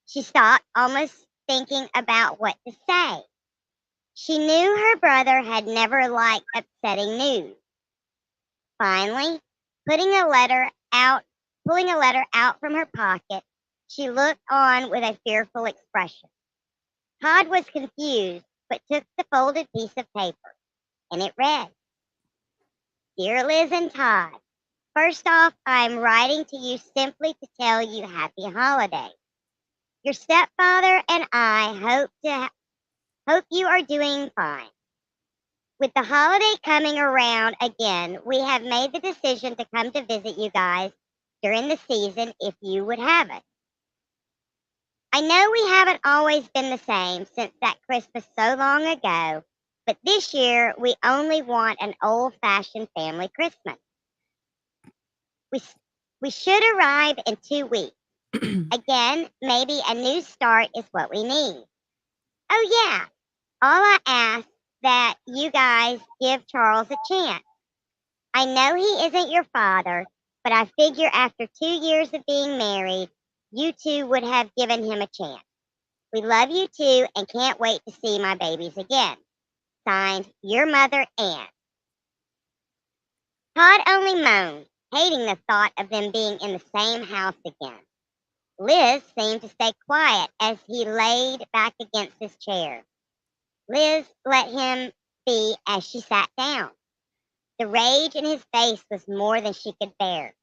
She stopped, almost thinking about what to say. She knew her brother had never liked upsetting news. Finally, pulling a letter out from her pocket, she looked on with a fearful expression. Todd was confused, but took the folded piece of paper, and it read, Dear Liz and Todd, first off, I'm writing to you simply to tell you happy holidays. Your stepfather and I hope you are doing fine. With the holiday coming around again, we have made the decision to come to visit you guys during the season if you would have us. I know we haven't always been the same since that Christmas so long ago, but this year we only want an old-fashioned family Christmas. We should arrive in 2 weeks. Again, maybe a new start is what we need. Oh yeah, all I ask that you guys give Charles a chance. I know he isn't your father, but I figure after 2 years of being married, you two would have given him a chance. We love you too and can't wait to see my babies again. Signed, your mother, Ann. Todd only moaned, hating the thought of them being in the same house again. Liz seemed to stay quiet as he laid back against his chair. Liz let him be as she sat down. The rage in his face was more than she could bear.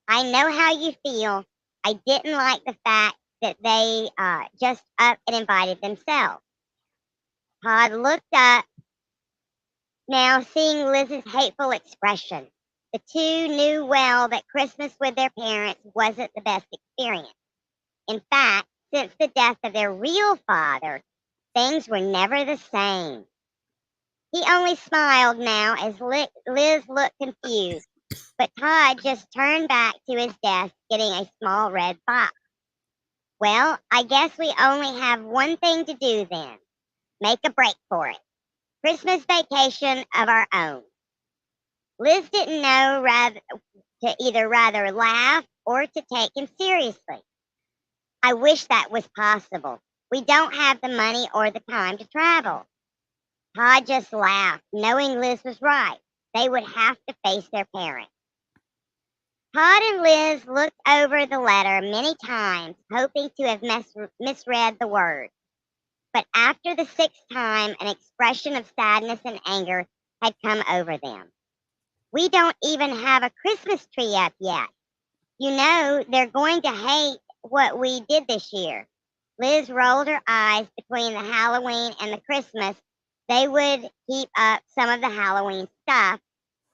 I know how you feel. I didn't like the fact that they just up and invited themselves. Todd looked up, now seeing Liz's hateful expression. The two knew well that Christmas with their parents wasn't the best experience. In fact, since the death of their real father, things were never the same. He only smiled now as Liz looked confused, but Todd just turned back to his desk, getting a small red box. Well, I guess we only have one thing to do then. Make a break for it. Christmas vacation of our own. Liz didn't know rather laugh or to take him seriously. I wish that was possible. We don't have the money or the time to travel. Todd just laughed, knowing Liz was right. They would have to face their parents. Todd and Liz looked over the letter many times, hoping to have misread the words. But after the 6th time, an expression of sadness and anger had come over them. We don't even have a Christmas tree up yet. You know, they're going to hate what we did this year. Liz rolled her eyes between the Halloween and the Christmas they would keep up some of the Halloween stuff,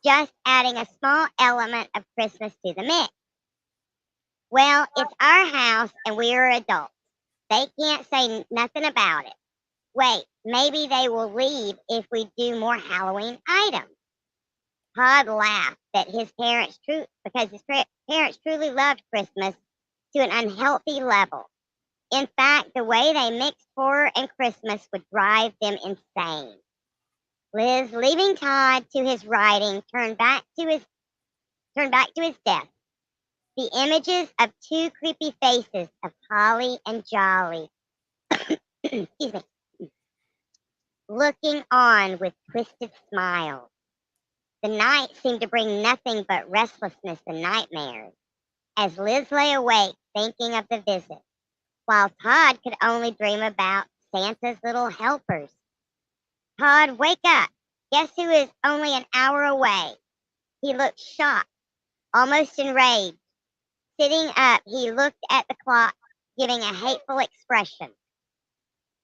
just adding a small element of Christmas to the mix. Well, it's our house and we are adults. They can't say nothing about it. Wait, maybe they will leave if we do more Halloween items. Todd laughed that because his parents truly loved Christmas to an unhealthy level. In fact, the way they mixed horror and Christmas would drive them insane. Liz, leaving Todd to his writing, turned back to his desk. The images of two creepy faces of Holly and Jolly, excuse me, looking on with twisted smiles. The night seemed to bring nothing but restlessness and nightmares, as Liz lay awake thinking of the visit, while Todd could only dream about Santa's little helpers. Todd, wake up! Guess who is only an hour away? He looked shocked, almost enraged. Sitting up, he looked at the clock, giving a hateful expression.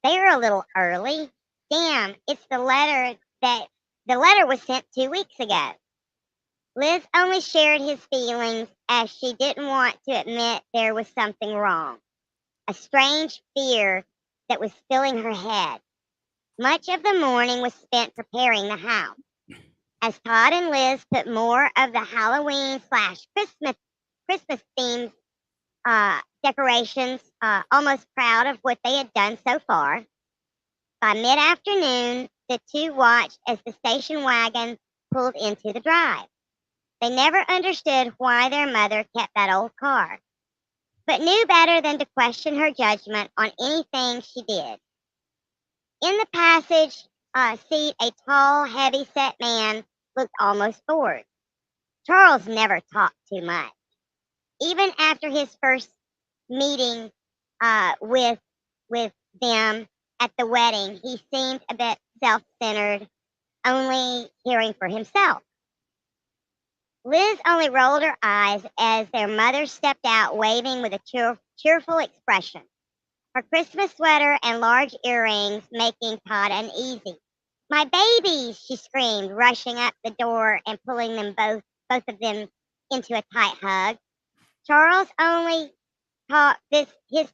They're a little early. Damn, it's the letter was sent 2 weeks ago. Liz only shared his feelings as she didn't want to admit there was something wrong. A strange fear that was filling her head. Much of the morning was spent preparing the house. As Todd and Liz put more of the Halloween/Christmas themed decorations, almost proud of what they had done so far. By mid-afternoon, the two watched as the station wagon pulled into the drive. They never understood why their mother kept that old car, but knew better than to question her judgment on anything she did. In the passage seat, a tall, heavy-set man looked almost bored. Charles never talked too much. Even after his first meeting with them at the wedding, he seemed a bit self-centered, only caring for himself. Liz only rolled her eyes as their mother stepped out, waving with a cheerful expression. Her Christmas sweater and large earrings making Todd uneasy. My babies, she screamed, rushing up the door and pulling them both of them into a tight hug. Charles only taking his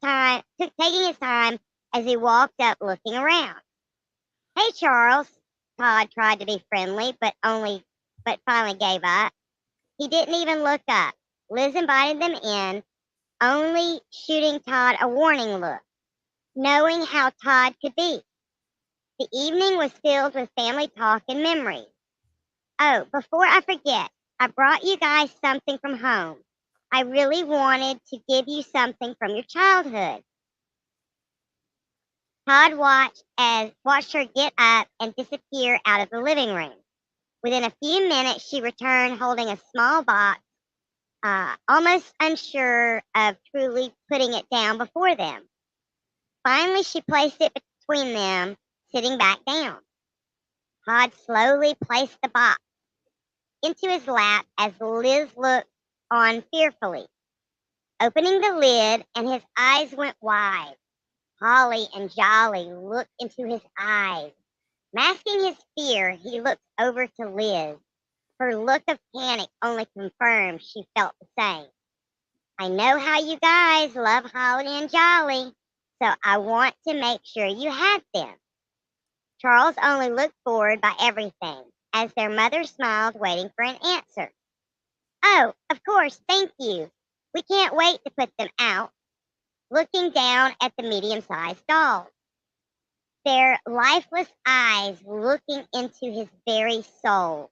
time as he walked up, looking around. Hey, Charles. Todd tried to be friendly, but finally gave up. He didn't even look up. Liz invited them in, only shooting Todd a warning look, knowing how Todd could be. The evening was filled with family talk and memories. Oh, before I forget, I brought you guys something from home. I really wanted to give you something from your childhood. Todd watched her get up and disappear out of the living room. Within a few minutes, she returned holding a small box, almost unsure of truly putting it down before them. Finally, she placed it between them, sitting back down. Todd slowly placed the box into his lap as Liz looked on fearfully. Opening the lid, and his eyes went wide. Holly and Jolly looked into his eyes. Masking his fear, he looked over to Liz. Her look of panic only confirmed she felt the same. I know how you guys love Holly and Jolly, so I want to make sure you had them. Charles only looked bored by everything, as their mother smiled, waiting for an answer. Oh, of course, thank you. We can't wait to put them out. Looking down at the medium-sized dolls, their lifeless eyes looking into his very soul.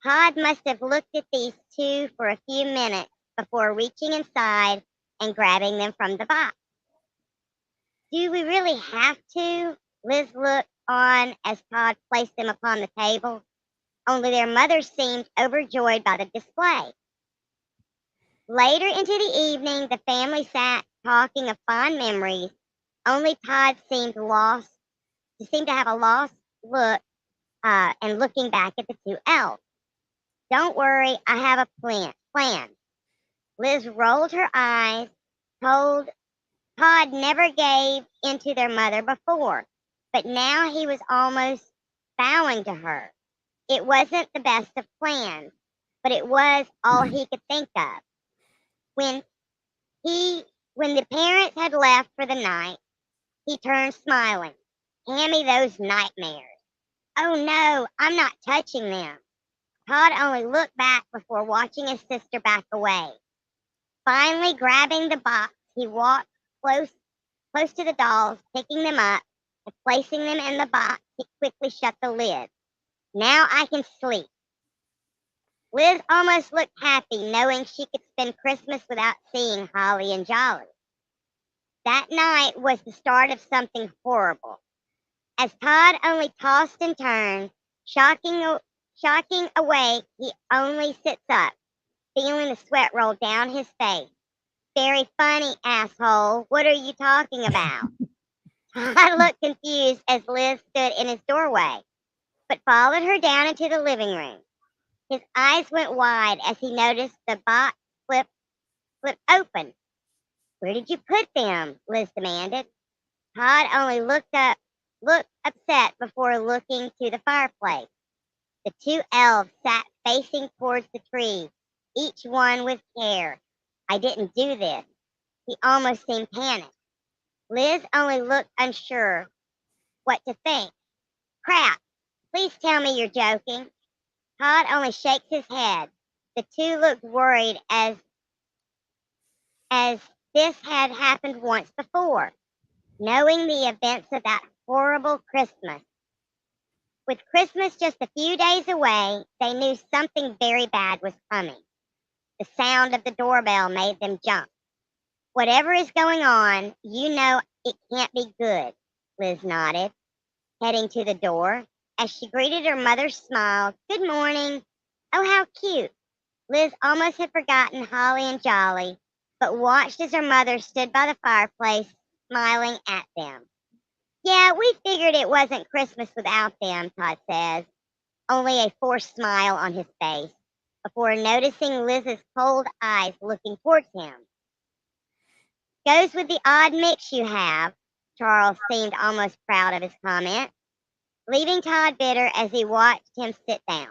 Todd must have looked at these two for a few minutes before reaching inside and grabbing them from the box. Do we really have to? Liz looked on as Todd placed them upon the table, only their mother seemed overjoyed by the display. Later into the evening, the family sat talking of fond memories. Only Todd seemed to have a lost look and looking back at the two elves. Don't worry, I have a plan. Liz rolled her eyes, told Todd never gave into their mother before, but now he was almost bowing to her. It wasn't the best of plans, but it was all he could think of. When the parents had left for the night, he turned smiling. Hand me those nightmares. Oh no, I'm not touching them. Todd only looked back before watching his sister back away. Finally grabbing the box, he walked close to the dolls, picking them up and placing them in the box. He quickly shut the lid. Now I can sleep. Liz almost looked happy knowing she could spend Christmas without seeing Holly and Jolly. That night was the start of something horrible. As Todd only tossed and turned, shocking awake, he only sits up, feeling the sweat roll down his face. Very funny, asshole. What are you talking about? Todd looked confused as Liz stood in his doorway, but followed her down into the living room. His eyes went wide as he noticed the box flip open. Where did you put them? Liz demanded. Todd only looked upset before looking to the fireplace. The two elves sat facing towards the tree, each one with care. I didn't do this. He almost seemed panicked. Liz only looked unsure what to think. Crap! Please tell me you're joking. Todd only shakes his head. The two looked worried as this had happened once before, knowing the events of that horrible Christmas. With Christmas just a few days away, they knew something very bad was coming. The sound of the doorbell made them jump. Whatever is going on, you know it can't be good, Liz nodded, heading to the door. As she greeted her mother's smile, good morning. Oh, how cute. Liz almost had forgotten Holly and Jolly, but watched as her mother stood by the fireplace, smiling at them. Yeah, we figured it wasn't Christmas without them, Todd says, only a forced smile on his face, before noticing Liz's cold eyes looking towards him. Goes with the odd mix you have. Charles seemed almost proud of his comment, leaving Todd bitter as he watched him sit down.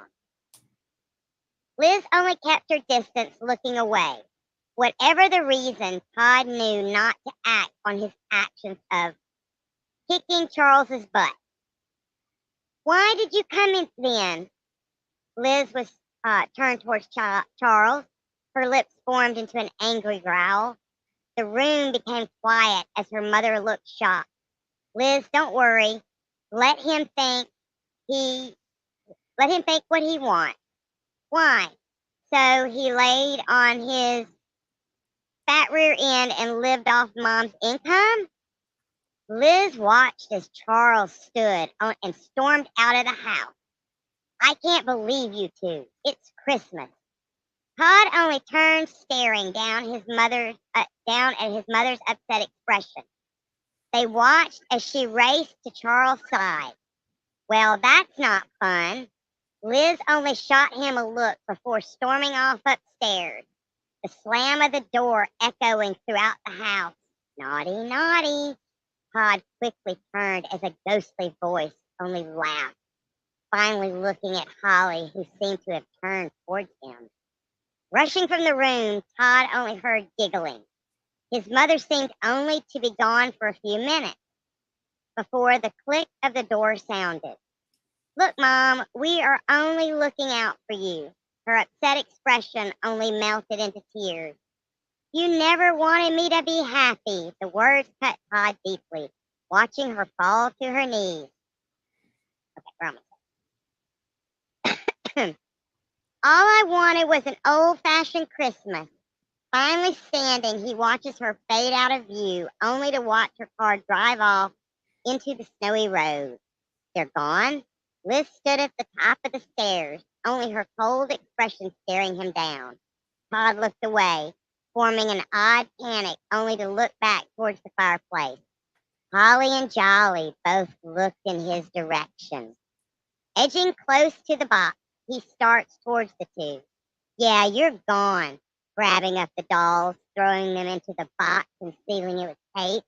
Liz only kept her distance, looking away. Whatever the reason, Todd knew not to act on his actions of kicking Charles's butt. Why did you come in then? Liz was turned towards Charles. Her lips formed into an angry growl. The room became quiet as her mother looked shocked. Liz, don't worry. Let him think what he wants. Why? So he laid on his fat rear end and lived off Mom's income? Liz watched as Charles stood and stormed out of the house. I can't believe you two. It's Christmas. Todd only turned, staring down at his mother's upset expression. They watched as she raced to Charles' side. Well, that's not fun. Liz only shot him a look before storming off upstairs, the slam of the door echoing throughout the house. Naughty, naughty. Todd quickly turned as a ghostly voice only laughed, finally looking at Holly, who seemed to have turned towards him. Rushing from the room, Todd only heard giggling. His mother seemed only to be gone for a few minutes before the click of the door sounded. Look, Mom, we are only looking out for you. Her upset expression only melted into tears. You never wanted me to be happy. The words cut Todd deeply, watching her fall to her knees. Okay, promise. All I wanted was an old-fashioned Christmas. Finally standing, he watches her fade out of view, only to watch her car drive off into the snowy road. They're gone. Liz stood at the top of the stairs, only her cold expression staring him down. Todd looked away, forming an odd panic, only to look back towards the fireplace. Holly and Jolly both looked in his direction. Edging close to the box, he starts towards the two. Yeah, you're gone. Grabbing up the dolls, throwing them into the box and sealing it with tape,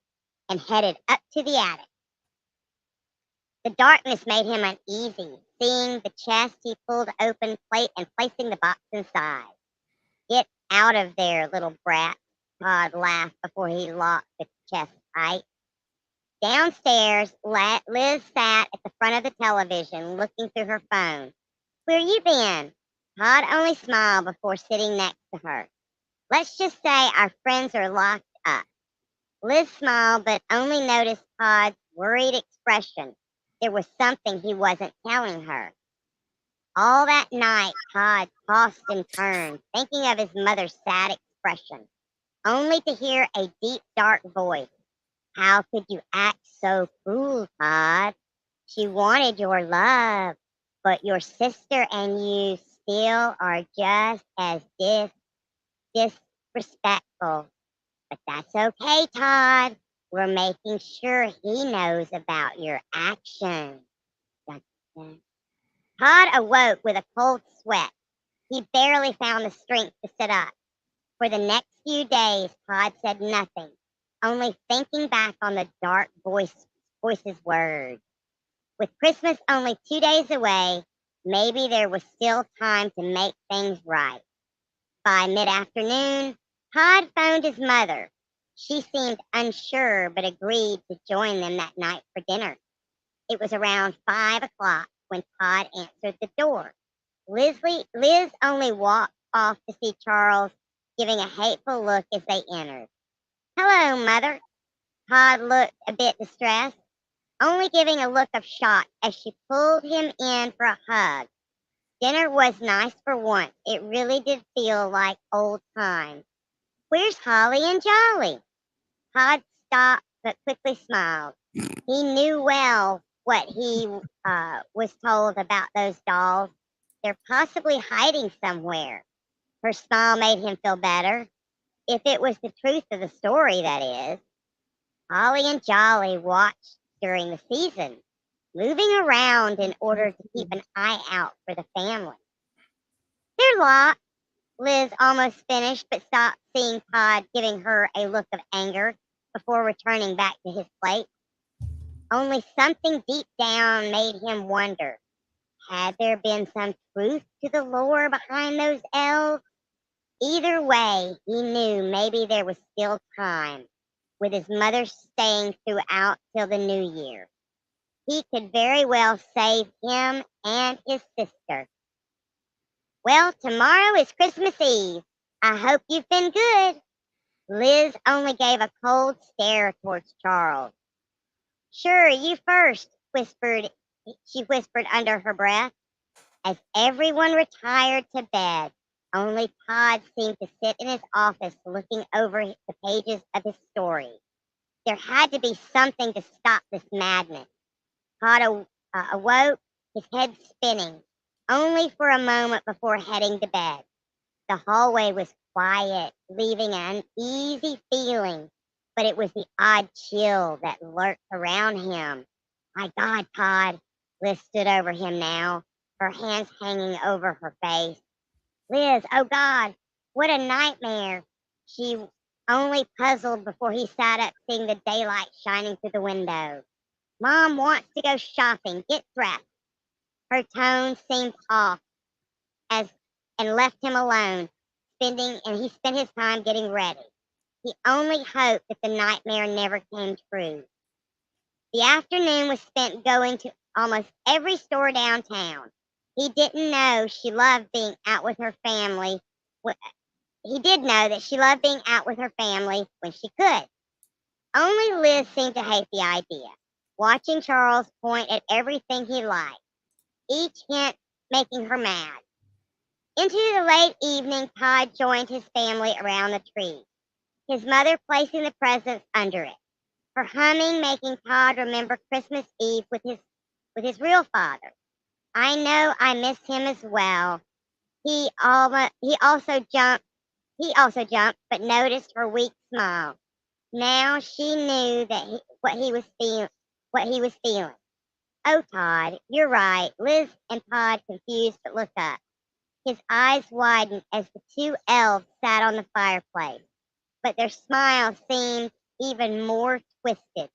and headed up to the attic. The darkness made him uneasy, seeing the chest he pulled open plate and placing the box inside. Get out of there, little brat, Todd laughed before he locked the chest tight. Downstairs, Liz sat at the front of the television, looking through her phone. Where you been? Todd only smiled before sitting next to her. Let's just say our friends are locked up. Liz smiled, but only noticed Todd's worried expression. There was something he wasn't telling her. All that night, Todd tossed and turned, thinking of his mother's sad expression, only to hear a deep, dark voice. How could you act so cruel, Todd? She wanted your love, but your sister and you still are just as disrespectful. But that's okay, Todd. We're making sure he knows about your actions. Todd awoke with a cold sweat. He barely found the strength to sit up. For the next few days, Todd said nothing, only thinking back on the dark voice's words. With Christmas only 2 days away, maybe there was still time to make things right. By mid-afternoon, Todd phoned his mother. She seemed unsure but agreed to join them that night for dinner. It was around 5 o'clock when Todd answered the door. Liz only walked off to see Charles, giving a hateful look as they entered. Hello, Mother. Todd looked a bit distressed, only giving a look of shock as she pulled him in for a hug. Dinner was nice for once. It really did feel like old times. Where's Holly and Jolly? Todd stopped but quickly smiled. He knew well what he was told about those dolls. They're possibly hiding somewhere. Her smile made him feel better. If it was the truth of the story, that is. Holly and Jolly watched during the season, moving around in order to keep an eye out for the family. They're locked. Liz almost finished, but stopped, seeing Todd giving her a look of anger before returning back to his plate. Only something deep down made him wonder. Had there been some truth to the lore behind those elves? Either way, he knew maybe there was still time, with his mother staying throughout till the new year. He could very well save him and his sister. Well, tomorrow is Christmas Eve. I hope you've been good. Liz only gave a cold stare towards Charles. Sure, you first, she whispered under her breath. As everyone retired to bed, only Todd seemed to sit in his office looking over the pages of his story. There had to be something to stop this madness. Todd awoke, his head spinning, only for a moment before heading to bed. The hallway was quiet, leaving an uneasy feeling, but it was the odd chill that lurked around him. My God, Todd. Liz stood over him now, her hands hanging over her face. Liz, oh God, what a nightmare. She only puzzled before he sat up, seeing the daylight shining through the window. Mom wants to go shopping. Get dressed. Her tone seemed off and left him alone, and he spent his time getting ready. He only hoped that the nightmare never came true. The afternoon was spent going to almost every store downtown. He didn't know she loved being out with her family. He did know that she loved being out with her family when she could. Only Liz seemed to hate the idea, watching Charles point at everything he liked, each hint making her mad. Into the late evening, Todd joined his family around the tree, his mother placing the presents under it, her humming making Todd remember Christmas Eve with his real father. I know I miss him as well. He also jumped, but noticed her weak smile. Now she knew that what he was feeling. Oh, Todd, you're right. Liz and Todd confused but looked up. His eyes widened as the two elves sat on the fireplace, but their smiles seemed even more twisted.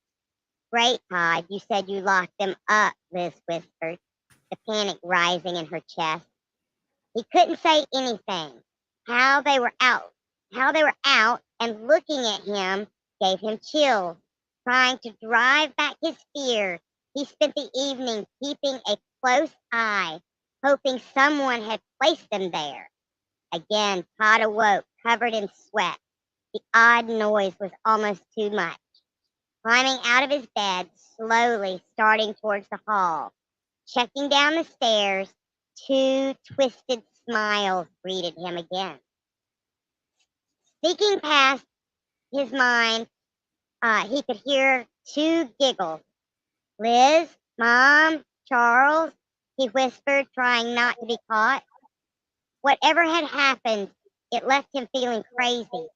Great, Todd. You said you locked them up, Liz whispered, the panic rising in her chest. He couldn't say anything. How they were out and looking at him gave him chills. Trying to drive back his fear, he spent the evening keeping a close eye, hoping someone had placed them there. Again, Todd awoke, covered in sweat. The odd noise was almost too much. Climbing out of his bed, slowly starting towards the hall. Checking down the stairs, 2 twisted smiles greeted him again. Speaking past his mind, he could hear 2 giggles. Liz, Mom, Charles, he whispered, trying not to be caught. Whatever had happened, it left him feeling crazy.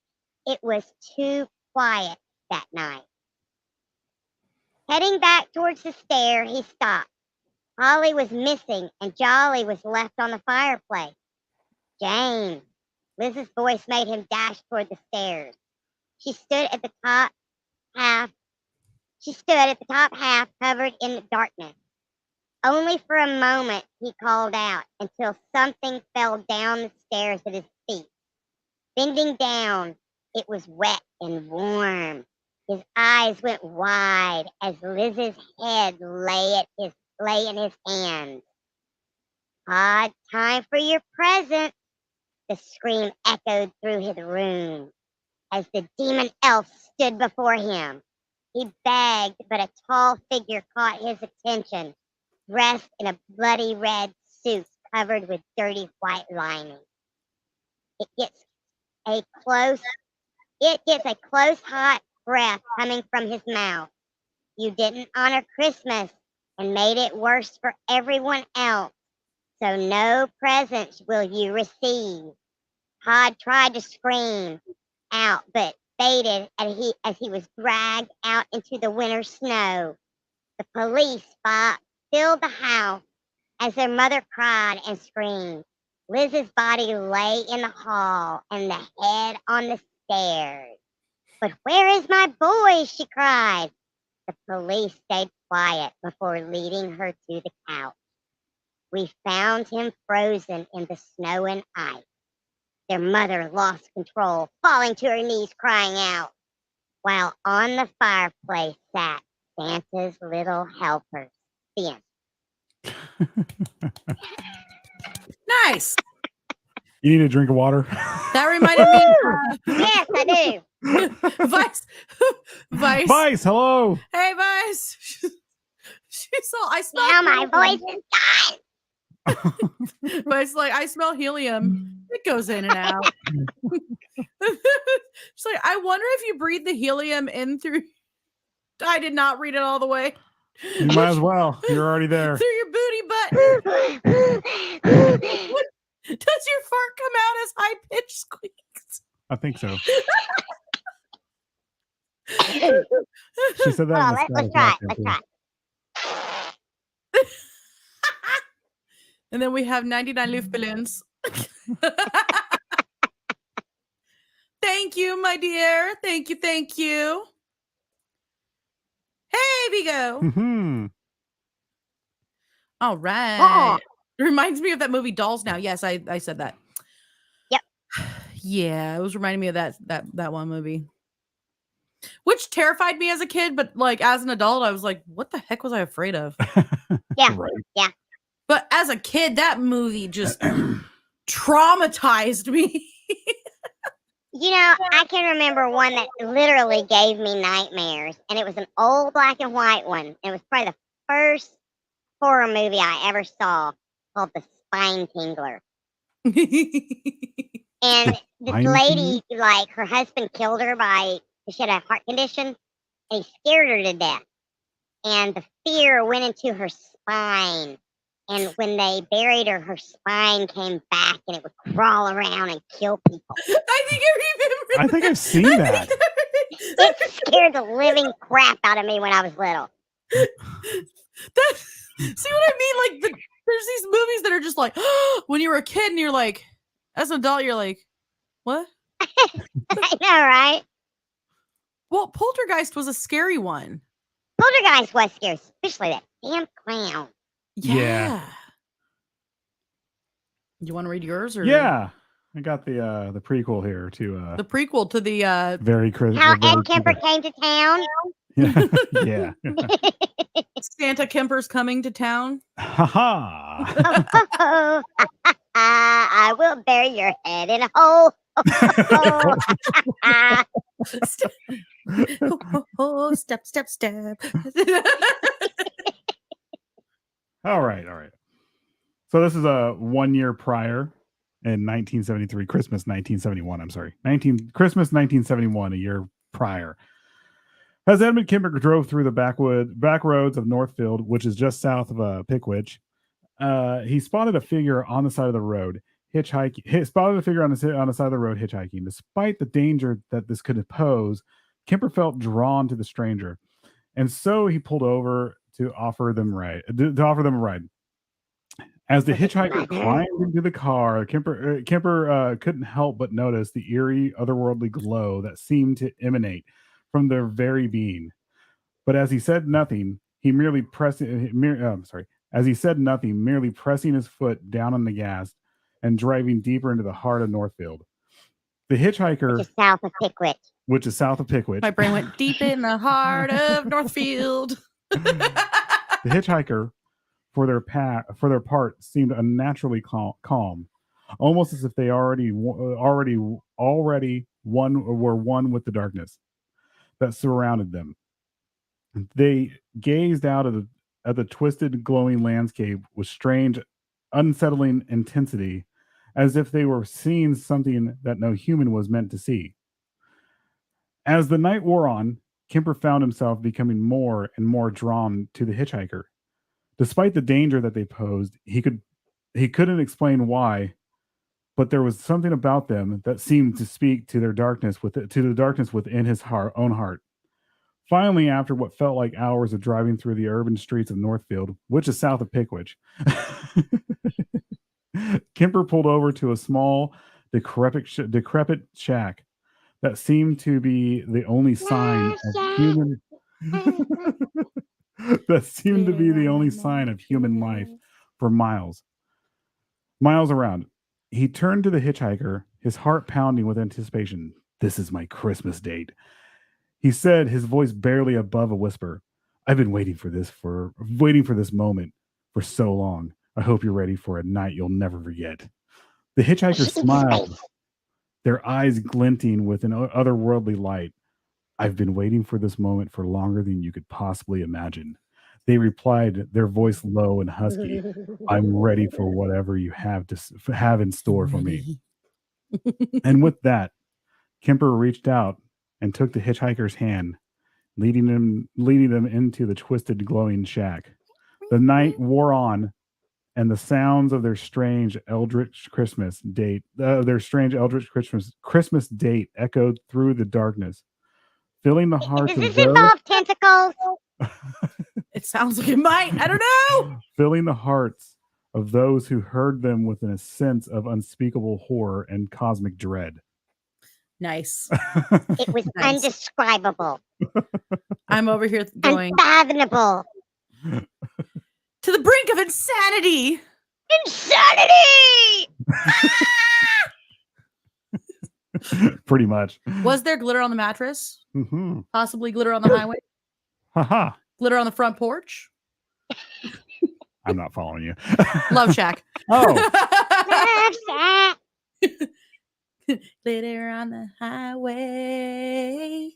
It was too quiet that night. Heading back towards the stair, he stopped. Holly was missing, and Jolly was left on the fireplace. James. Liz's voice made him dash toward the stairs. She stood at the top half covered in the darkness. Only for a moment he called out until something fell down the stairs at his feet. Bending down, it was wet and warm. His eyes went wide as Liz's head lay in his hands. Todd, time for your present. The scream echoed through his room as the demon elf stood before him. He begged, but a tall figure caught his attention, dressed in a bloody red suit covered with dirty white lining. It gets a close, hot breath coming from his mouth. You didn't honor Christmas and made it worse for everyone else, so no presents will you receive. Todd tried to scream out, but faded as he was dragged out into the winter snow. The police filled the house as their mother cried and screamed. Liz's body lay in the hall and the head on the stairs. But where is my boy? She cried. The police stayed quiet before leading her to the couch. We found him frozen in the snow and ice. Their mother lost control, falling to her knees, crying out, while on the fireplace sat Santa's little helpers. The end. Nice. You need a drink of water? That reminded me. Yes, I do. Vice. Vice, hello. Hey, Vice. She's all, I smell. Now my voice is gone. Vice, like, I smell helium. It goes in and out. She's like, I wonder if you breathe the helium in through. I did not read it all the way. You might as well. You're already there. Through your booty button. Does your fart come out as high pitched squeaks? I think so. She said that. Let's try. And then we have 99 Luftballons. Thank you, my dear. Thank you. Hey, Vigo. Mm-hmm. All right. It reminds me of that movie Dolls Now. Yes, I said that. Yep. Yeah, it was reminding me of that one movie. Which terrified me as a kid, but like as an adult, I was like, what the heck was I afraid of? Yeah. Right. Yeah. But as a kid, that movie just traumatized me. You know, I can remember one that literally gave me nightmares, and it was an old black and white one. It was probably the first horror movie I ever saw, called The Spine Tingler. And this lady, like, her husband killed her she had a heart condition, and he scared her to death. And the fear went into her spine. And when they buried her, her spine came back and it would crawl around and kill people. I think I've seen that. It scared the living crap out of me when I was little. See what I mean? Like, there's these movies that are just like, when you were a kid and you're like, as an adult, you're like, what? I know, right? Well, Poltergeist was a scary one. Poltergeist was scary, especially that damn clown. Yeah. You want to read yours or Yeah. I got the prequel here to the prequel to the very How Ed Kemper came to town. yeah. Santa Kemper's coming to town? Ha I will bury your head in a hole. Oh, step, step, step. All right. So this is a 1 year prior in 1973, Christmas 1971. I'm sorry, Christmas 1971, a year prior. As Edmund Kemper drove through the back roads of Northfield, which is just south of Pickwich, he spotted a figure on the side of the road hitchhiking. Spotted a figure on the side of the road hitchhiking. Despite the danger that this could pose, Kemper felt drawn to the stranger, and so he pulled over to offer them a ride. As the hitchhiker climbed into the car, Kemper couldn't help but notice the eerie, otherworldly glow that seemed to emanate from their very being. But as he said nothing, merely pressing his foot down on the gas and driving deeper into the heart of Northfield. The hitchhiker, which is south of Pickwich. My brain went deep in the heart of Northfield. The hitchhiker, for their part, seemed unnaturally calm, almost as if they already were one with the darkness that surrounded them. They gazed out at the twisted, glowing landscape with strange, unsettling intensity, as if they were seeing something that no human was meant to see. As the night wore on, Kemper found himself becoming more and more drawn to the hitchhiker. Despite the danger that they posed, he couldn't explain why, but there was something about them that seemed to speak to the darkness within his own heart. Finally, after what felt like hours of driving through the urban streets of Northfield, which is south of Pickwich, Kemper pulled over to a small, decrepit shack that seemed to be the only sign of human. That seemed to be the only sign of human life for miles around. He turned to the hitchhiker, his heart pounding with anticipation. "This is my Christmas date," he said, his voice barely above a whisper. "I've been waiting for this moment for so long. I hope you're ready for a night you'll never forget." The hitchhiker smiled, their eyes glinting with an otherworldly light. "I've been waiting for this moment for longer than you could possibly imagine," they replied, their voice low and husky. "I'm ready for whatever you have in store for me." And with that, Kemper reached out and took the hitchhiker's hand, leading them into the twisted, glowing shack. The night wore on, and the sounds of their strange eldritch Christmas date echoed through the darkness, filling the hearts Does this involve tentacles? It sounds like it might. I don't know. Filling the hearts of those who heard them with a sense of unspeakable horror and cosmic dread. Nice. It was indescribable. I'm over here going unfathomable. To the brink of insanity. Pretty much. Was there glitter on the mattress? Mm-hmm. Possibly glitter on the highway? Haha. Glitter on the front porch? I'm not following you. Love Shack. Oh. Glitter on the highway.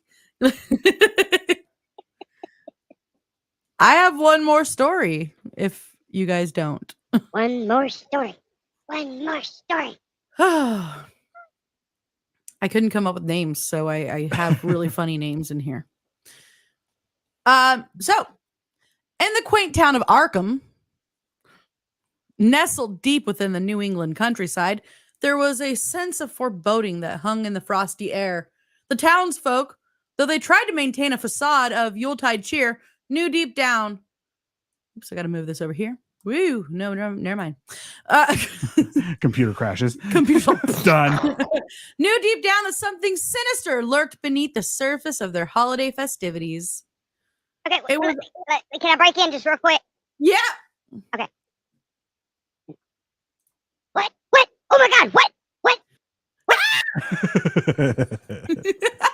I have one more story if you guys don't. One more story. I couldn't come up with names, so I have really funny names in here. So in the quaint town of Arkham, nestled deep within the New England countryside, there was a sense of foreboding that hung in the frosty air. The townsfolk, though they tried to maintain a facade of Yuletide cheer, knew deep down. Oops, I got to move this over here. Woo! No, never mind. Computer crashes. Computer done. Knew deep down that something sinister lurked beneath the surface of their holiday festivities. Okay, It was- can I break in just real quick? Yeah. What? Oh my God! What?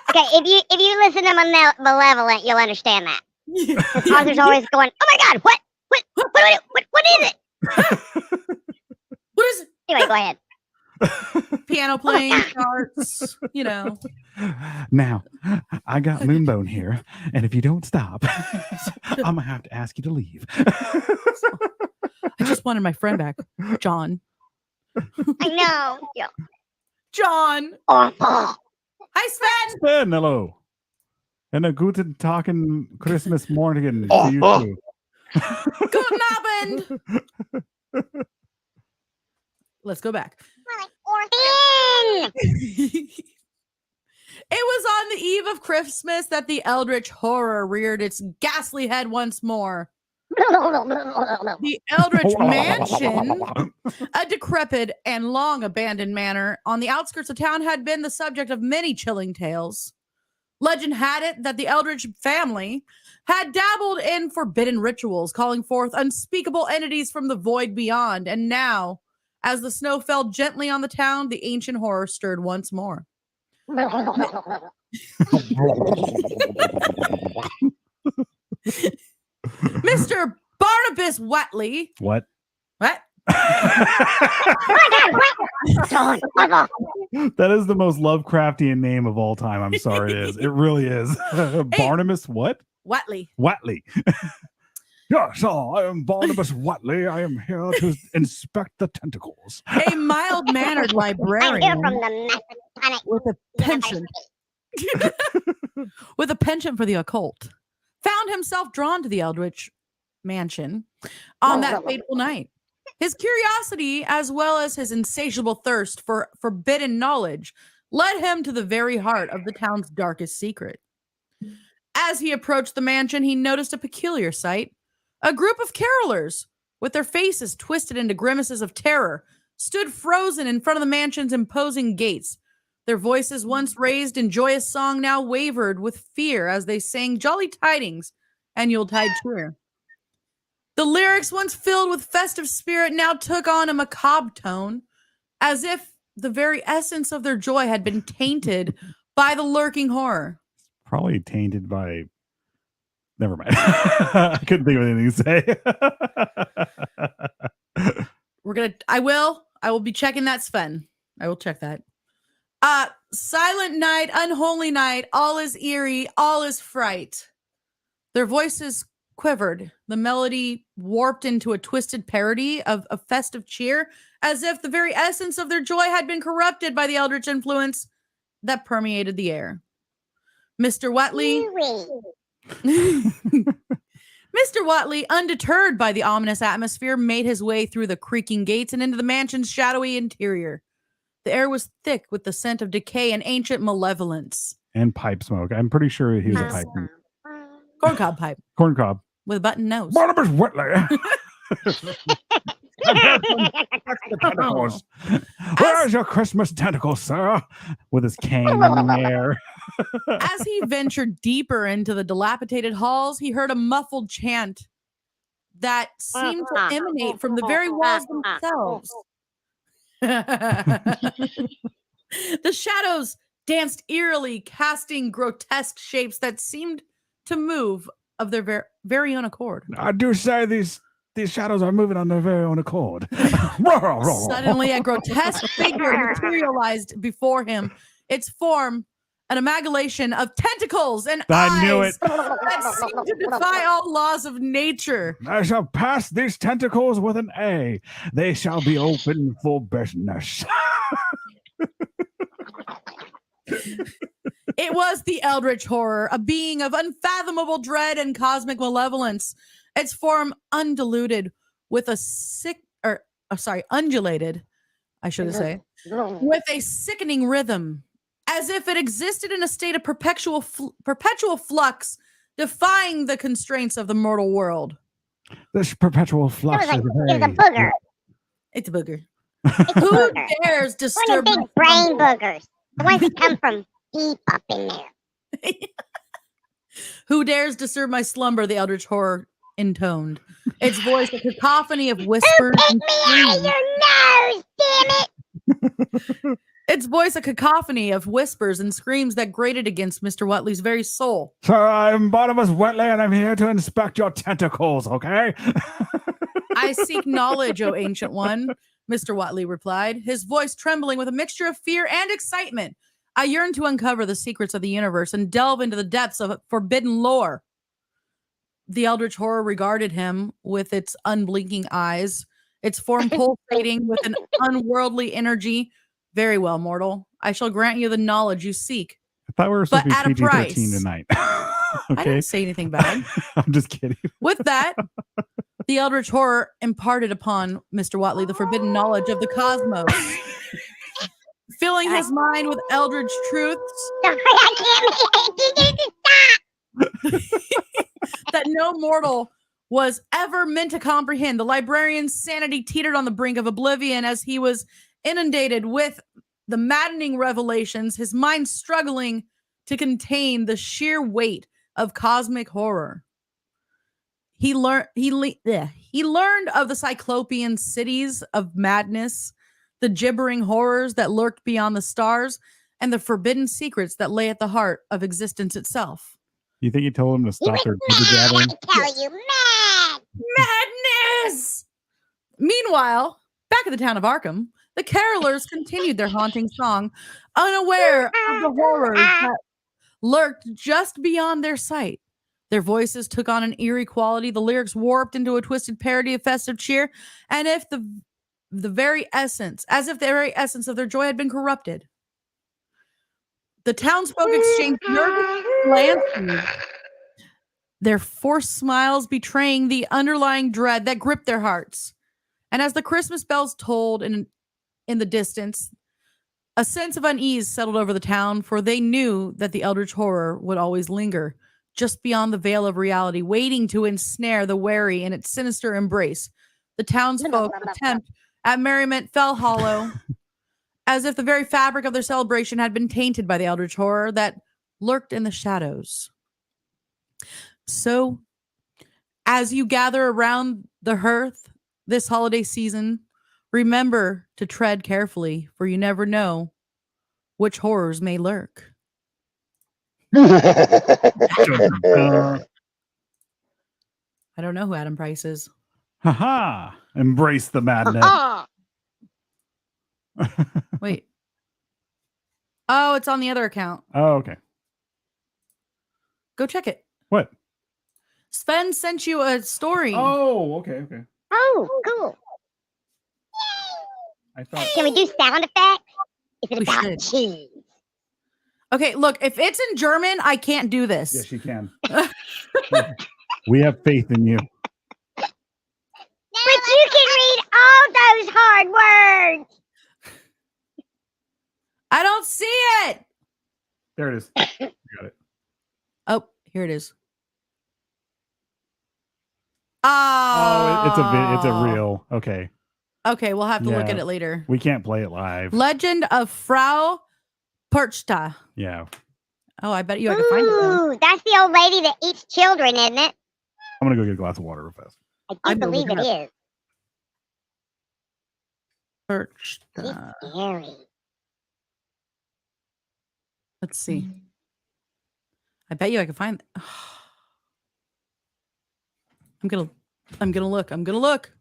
Okay, if you listen to Malevolent, you'll understand that. Arthur's always going, "Oh my God! What is it?" What is it? Anyway, go ahead. Piano playing starts, Now, I got Moonbone here, and if you don't stop, I'm gonna have to ask you to leave. I just wanted my friend back, John. I know. Yeah. John. Awful. Hi, Sven. Sven, hello. And a guten Tagen Christmas morning to you too. Guten Abend. Let's go back. It was on the eve of Christmas that the eldritch horror reared its ghastly head once more. The Eldritch Mansion, a decrepit and long abandoned manor on the outskirts of town, had been the subject of many chilling tales. Legend had it that the Eldritch family had dabbled in forbidden rituals, calling forth unspeakable entities from the void beyond. And now, as the snow fell gently on the town, the ancient horror stirred once more. Mr. Barnabas Watley. What? What? That is the most Lovecraftian name of all time. I'm sorry, it is. It really is. Barnabas what? Watley. Watley. Yes, I am Barnabas Watley. I am here to inspect the tentacles. A mild-mannered librarian from the with a penchant with a penchant for the occult found himself drawn to the Eldritch Mansion on that fateful night. His curiosity, as well as his insatiable thirst for forbidden knowledge, led him to the very heart of the town's darkest secret. As he approached the mansion, he noticed a peculiar sight. A group of carolers, with their faces twisted into grimaces of terror, stood frozen in front of the mansion's imposing gates. Their voices, once raised in joyous song, now wavered with fear as they sang Jolly Tidings and Yuletide Cheer. The lyrics, once filled with festive spirit, now took on a macabre tone, as if the very essence of their joy had been tainted by the lurking horror. Probably tainted by... Never mind. I couldn't think of anything to say. I will be checking that, Sven. I will check that. Silent night, unholy night, all is eerie, all is fright. Their voices quivered. The melody warped into a twisted parody of a festive cheer, as if the very essence of their joy had been corrupted by the eldritch influence that permeated the air. Mr. Watley... Mr. Watley, undeterred by the ominous atmosphere, made his way through the creaking gates and into the mansion's shadowy interior. The air was thick with the scent of decay and ancient malevolence. And pipe smoke. I'm pretty sure he was a pipe. Corncob pipe. Corncob. With a button nose. Barnabas Whitley. Where's your Christmas tentacle, sir? With his cane in the air. As he ventured deeper into the dilapidated halls, he heard a muffled chant that seemed to emanate from the very walls themselves. The shadows danced eerily, casting grotesque shapes that seemed to move of their very own accord. I do say these shadows are moving on their very own accord. Suddenly, a grotesque figure materialized before him. Its form, an amalgamation of tentacles and eyes knew it. that seemed to defy all laws of nature. I shall pass these tentacles with an A. They shall be open for business. It was the Eldritch Horror, a being of unfathomable dread and cosmic malevolence. Its form undulated with a undulated, I should say, with a sickening rhythm, as if it existed in a state of perpetual flux, defying the constraints of the mortal world. This perpetual flux It's a booger. It's a booger. It's a Who booger. dares One of disturb the big brain boogers. The ones that come from deep up in there. Who dares disturb my slumber? The eldritch horror intoned. Its voice a cacophony of whispers Pick and me out of screams. your nose, damn it! Its voice a cacophony of whispers and screams that grated against Mr. Watley's very soul. Sir, I'm Barnabas Whatley, and I'm here to inspect your tentacles, okay? I seek knowledge, O ancient one, Mr. Watley replied, his voice trembling with a mixture of fear and excitement. I yearn to uncover the secrets of the universe and delve into the depths of forbidden lore. The eldritch horror regarded him with its unblinking eyes, its form pulsating with an unworldly energy. Very well, mortal. I shall grant you the knowledge you seek. I thought we were supposed But to at a be PG-13 price. tonight. I Okay? didn't say anything bad. I'm just kidding. With that, the eldritch horror imparted upon Mr. Watley the forbidden knowledge of the cosmos, filling his mind with eldritch truths Sorry, I can't. that no mortal was ever meant to comprehend. The librarian's sanity teetered on the brink of oblivion as he was inundated with the maddening revelations, his mind struggling to contain the sheer weight of cosmic horror. He learned of the cyclopean cities of madness, the gibbering horrors that lurked beyond the stars, and the forbidden secrets that lay at the heart of existence itself. You think he told him to stop their Mad, gathering? I tell you, mad. Madness! Meanwhile, back at the town of Arkham, the carolers continued their haunting song, unaware of the horrors that lurked just beyond their sight. Their voices took on an eerie quality, the lyrics warped into a twisted parody of festive cheer, and if the very essence of their joy had been corrupted. The townsfolk exchanged nervous glances, their forced smiles betraying the underlying dread that gripped their hearts. And as the Christmas bells tolled in the distance, a sense of unease settled over the town, for they knew that the eldritch horror would always linger just beyond the veil of reality, waiting to ensnare the wary in its sinister embrace. The townsfolk's attempt at merriment fell hollow, as if the very fabric of their celebration had been tainted by the eldritch horror that lurked in the shadows. So, as you gather around the hearth this holiday season, remember to tread carefully, for you never know which horrors may lurk. Uh, I don't know who Adam Price is. Haha! Embrace the madness. Wait. Oh, it's on the other account. Oh, okay. Go check it. What? Sven sent you a story. Oh, okay. Oh, cool. I thought. Can we do sound effects? Is it We about should. cheese? Okay, look, if it's in German, I can't do this. Yes, you can. We have faith in you. But you can read all those hard words. I don't see it. There it is. You got it. Oh, here it is. Oh, it's a reel. Okay. Okay, we'll have to look Yeah. at it later. We can't play it live. Legend of Frau Perchta. Yeah. Oh, I bet you I can find it. Then. Ooh, that's the old lady that eats children, isn't it? I'm gonna go get a glass of water real fast. I do I'm believe it looking is. Perchta. It's scary. Let's see. I bet you I can find. I'm gonna look. I'm gonna look.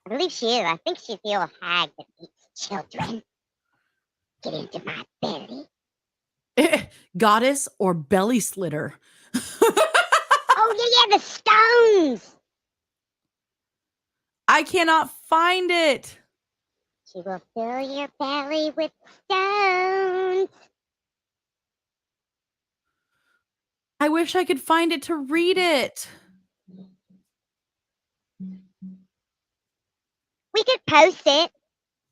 I believe she is. I think she's the old hag that eats children. Get into my belly. Goddess or belly slitter. Oh, yeah, the stones. I cannot find it. She will fill your belly with stones. I wish I could find it to read it. We could post it.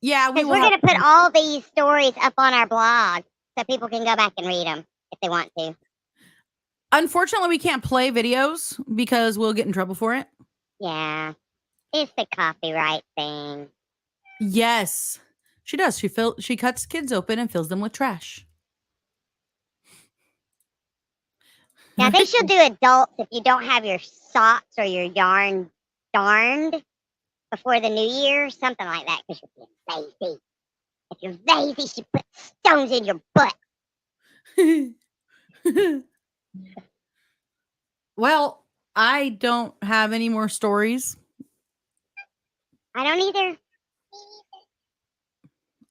Yeah, we Because will. we're going to put all these stories up on our blog so people can go back and read them if they want to. Unfortunately, we can't play videos because we'll get in trouble for it. Yeah. It's the copyright thing. Yes, she does. She cuts kids open and fills them with trash. Now they should do adults if you don't have your socks or your yarn darned before the new year, something like that, because you're being lazy. If you're lazy, you should put stones in your butt. Well, I don't have any more stories. I don't either.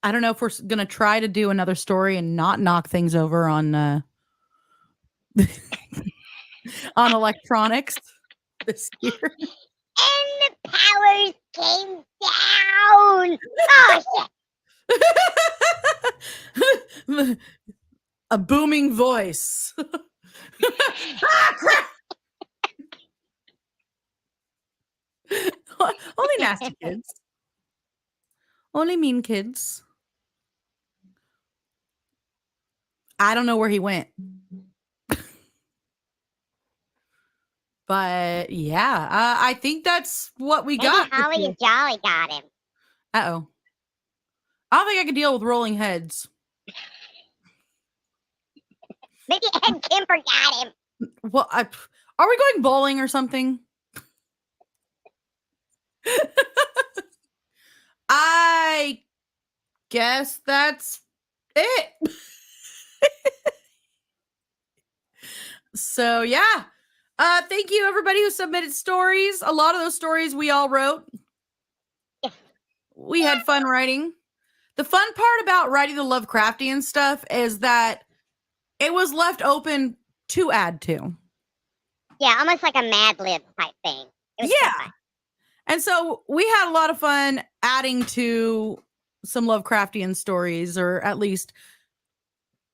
I don't know if we're gonna try to do another story and not knock things over on on electronics this year. And the powers came down. Oh shit! A booming voice. Ah, crap! Only nasty kids. Only mean kids. I don't know where he went. But yeah, I think that's what we Maybe got. Holly and Jolly got him. Uh-oh. I don't think I can deal with rolling heads. Maybe Ed Kemper got him. Well, are we going bowling or something? I guess that's it. So yeah. Thank you everybody who submitted stories. A lot of those stories we all wrote. We had fun writing. The fun part about writing the Lovecraftian stuff is that it was left open to add to. Yeah, almost like a Mad Lib type thing. It was Yeah. fun. And so we had a lot of fun adding to some Lovecraftian stories, or at least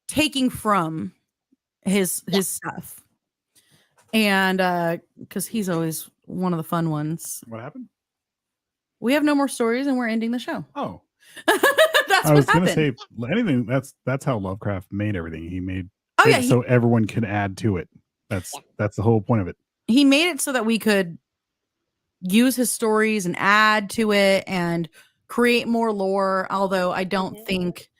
taking from his stuff. And because he's always one of the fun ones. What happened? We have no more stories and we're ending the show. Oh, That's I was what going to happened. say anything. That's how Lovecraft made everything. He made Oh yeah, it so everyone can add to it. That's the whole point of it. he made it so that we could use his stories and add to it and create more lore. Although I don't think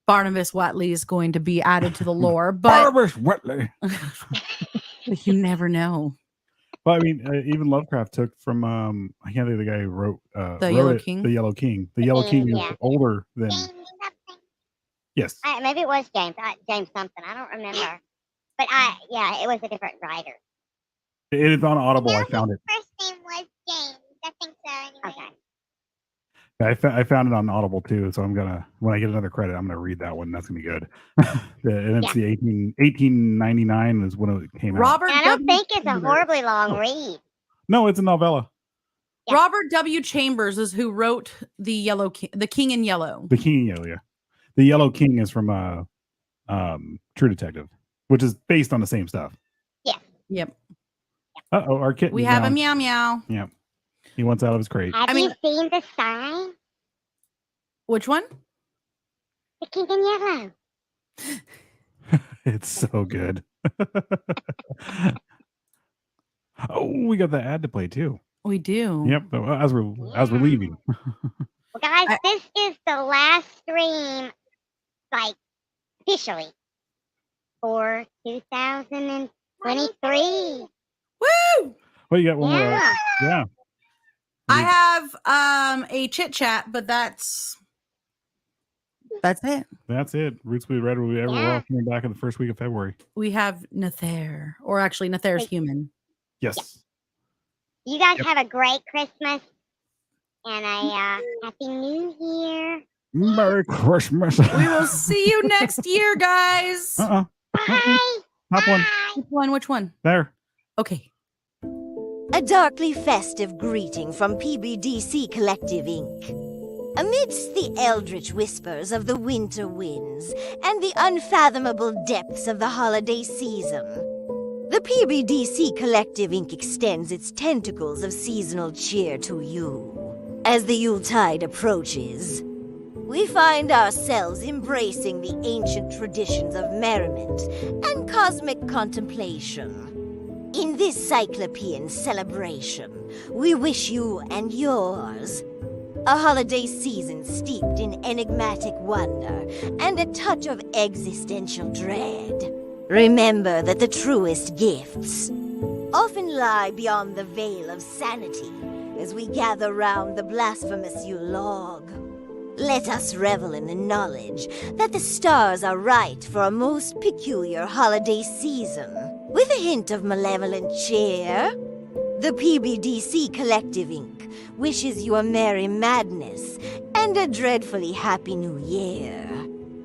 Barnabas Watley is going to be added to the lore, but Barnabas Watley. you never know. Well, I mean, even Lovecraft took from I can't think of the guy who wrote The Yellow it, King? The Yellow King. The Yellow King is Yeah. older than James something. yes. Maybe it was James. James something. I don't remember. But it was a different writer. It is on Audible. I No, found his it. first name was James. I think so. Anyway. Okay. I found it on Audible too. So I'm gonna when I get another credit, I'm gonna read that one. That's gonna be good. And it's the 1899 is when it came out. Robert And I don't W. think it's a horribly long read. No, it's a novella. Yeah. Robert W. Chambers is who wrote the Yellow King, the King in Yellow. The King in Yellow. Yeah, the Yellow King is from True Detective, which is based on the same stuff. Yep. Oh, our kitten. We have a meow meow. Yeah, he wants out of his crate. Have mean- you seen the sign? Which one? The King in Yellow. It's so good. Oh, we got the ad to play too. We do. Yep, as we're leaving. Well, guys, this is the last stream, like, officially, for 2023. Woo! Well, you got one more. Yeah. Yeah. I have a chit chat, but that's it. That's it. Roots We Read. We're all coming back in the first week of February. We have Nether, or actually Nether's human. Yes. You guys have a great Christmas and a Happy New Year. Merry Christmas. We will see you next year, guys. Bye. Top one. Which one? There. Okay. A darkly festive greeting from PBDC Collective Inc. Amidst the eldritch whispers of the winter winds and the unfathomable depths of the holiday season, the PBDC Collective Inc. extends its tentacles of seasonal cheer to you. As the Yuletide approaches, we find ourselves embracing the ancient traditions of merriment and cosmic contemplation. In this cyclopean celebration, we wish you and yours a holiday season steeped in enigmatic wonder and a touch of existential dread. Remember that the truest gifts often lie beyond the veil of sanity as we gather round the blasphemous Yule log. Let us revel in the knowledge that the stars are right for a most peculiar holiday season, with a hint of malevolent cheer. The PBDC Collective Inc. wishes you a merry madness and a dreadfully happy new year.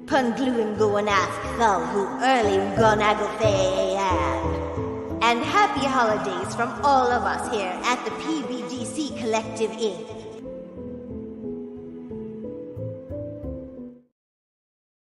Pungluin goanath thalhu early gonagalthayan. And happy holidays from all of us here at the PBDC Collective Inc.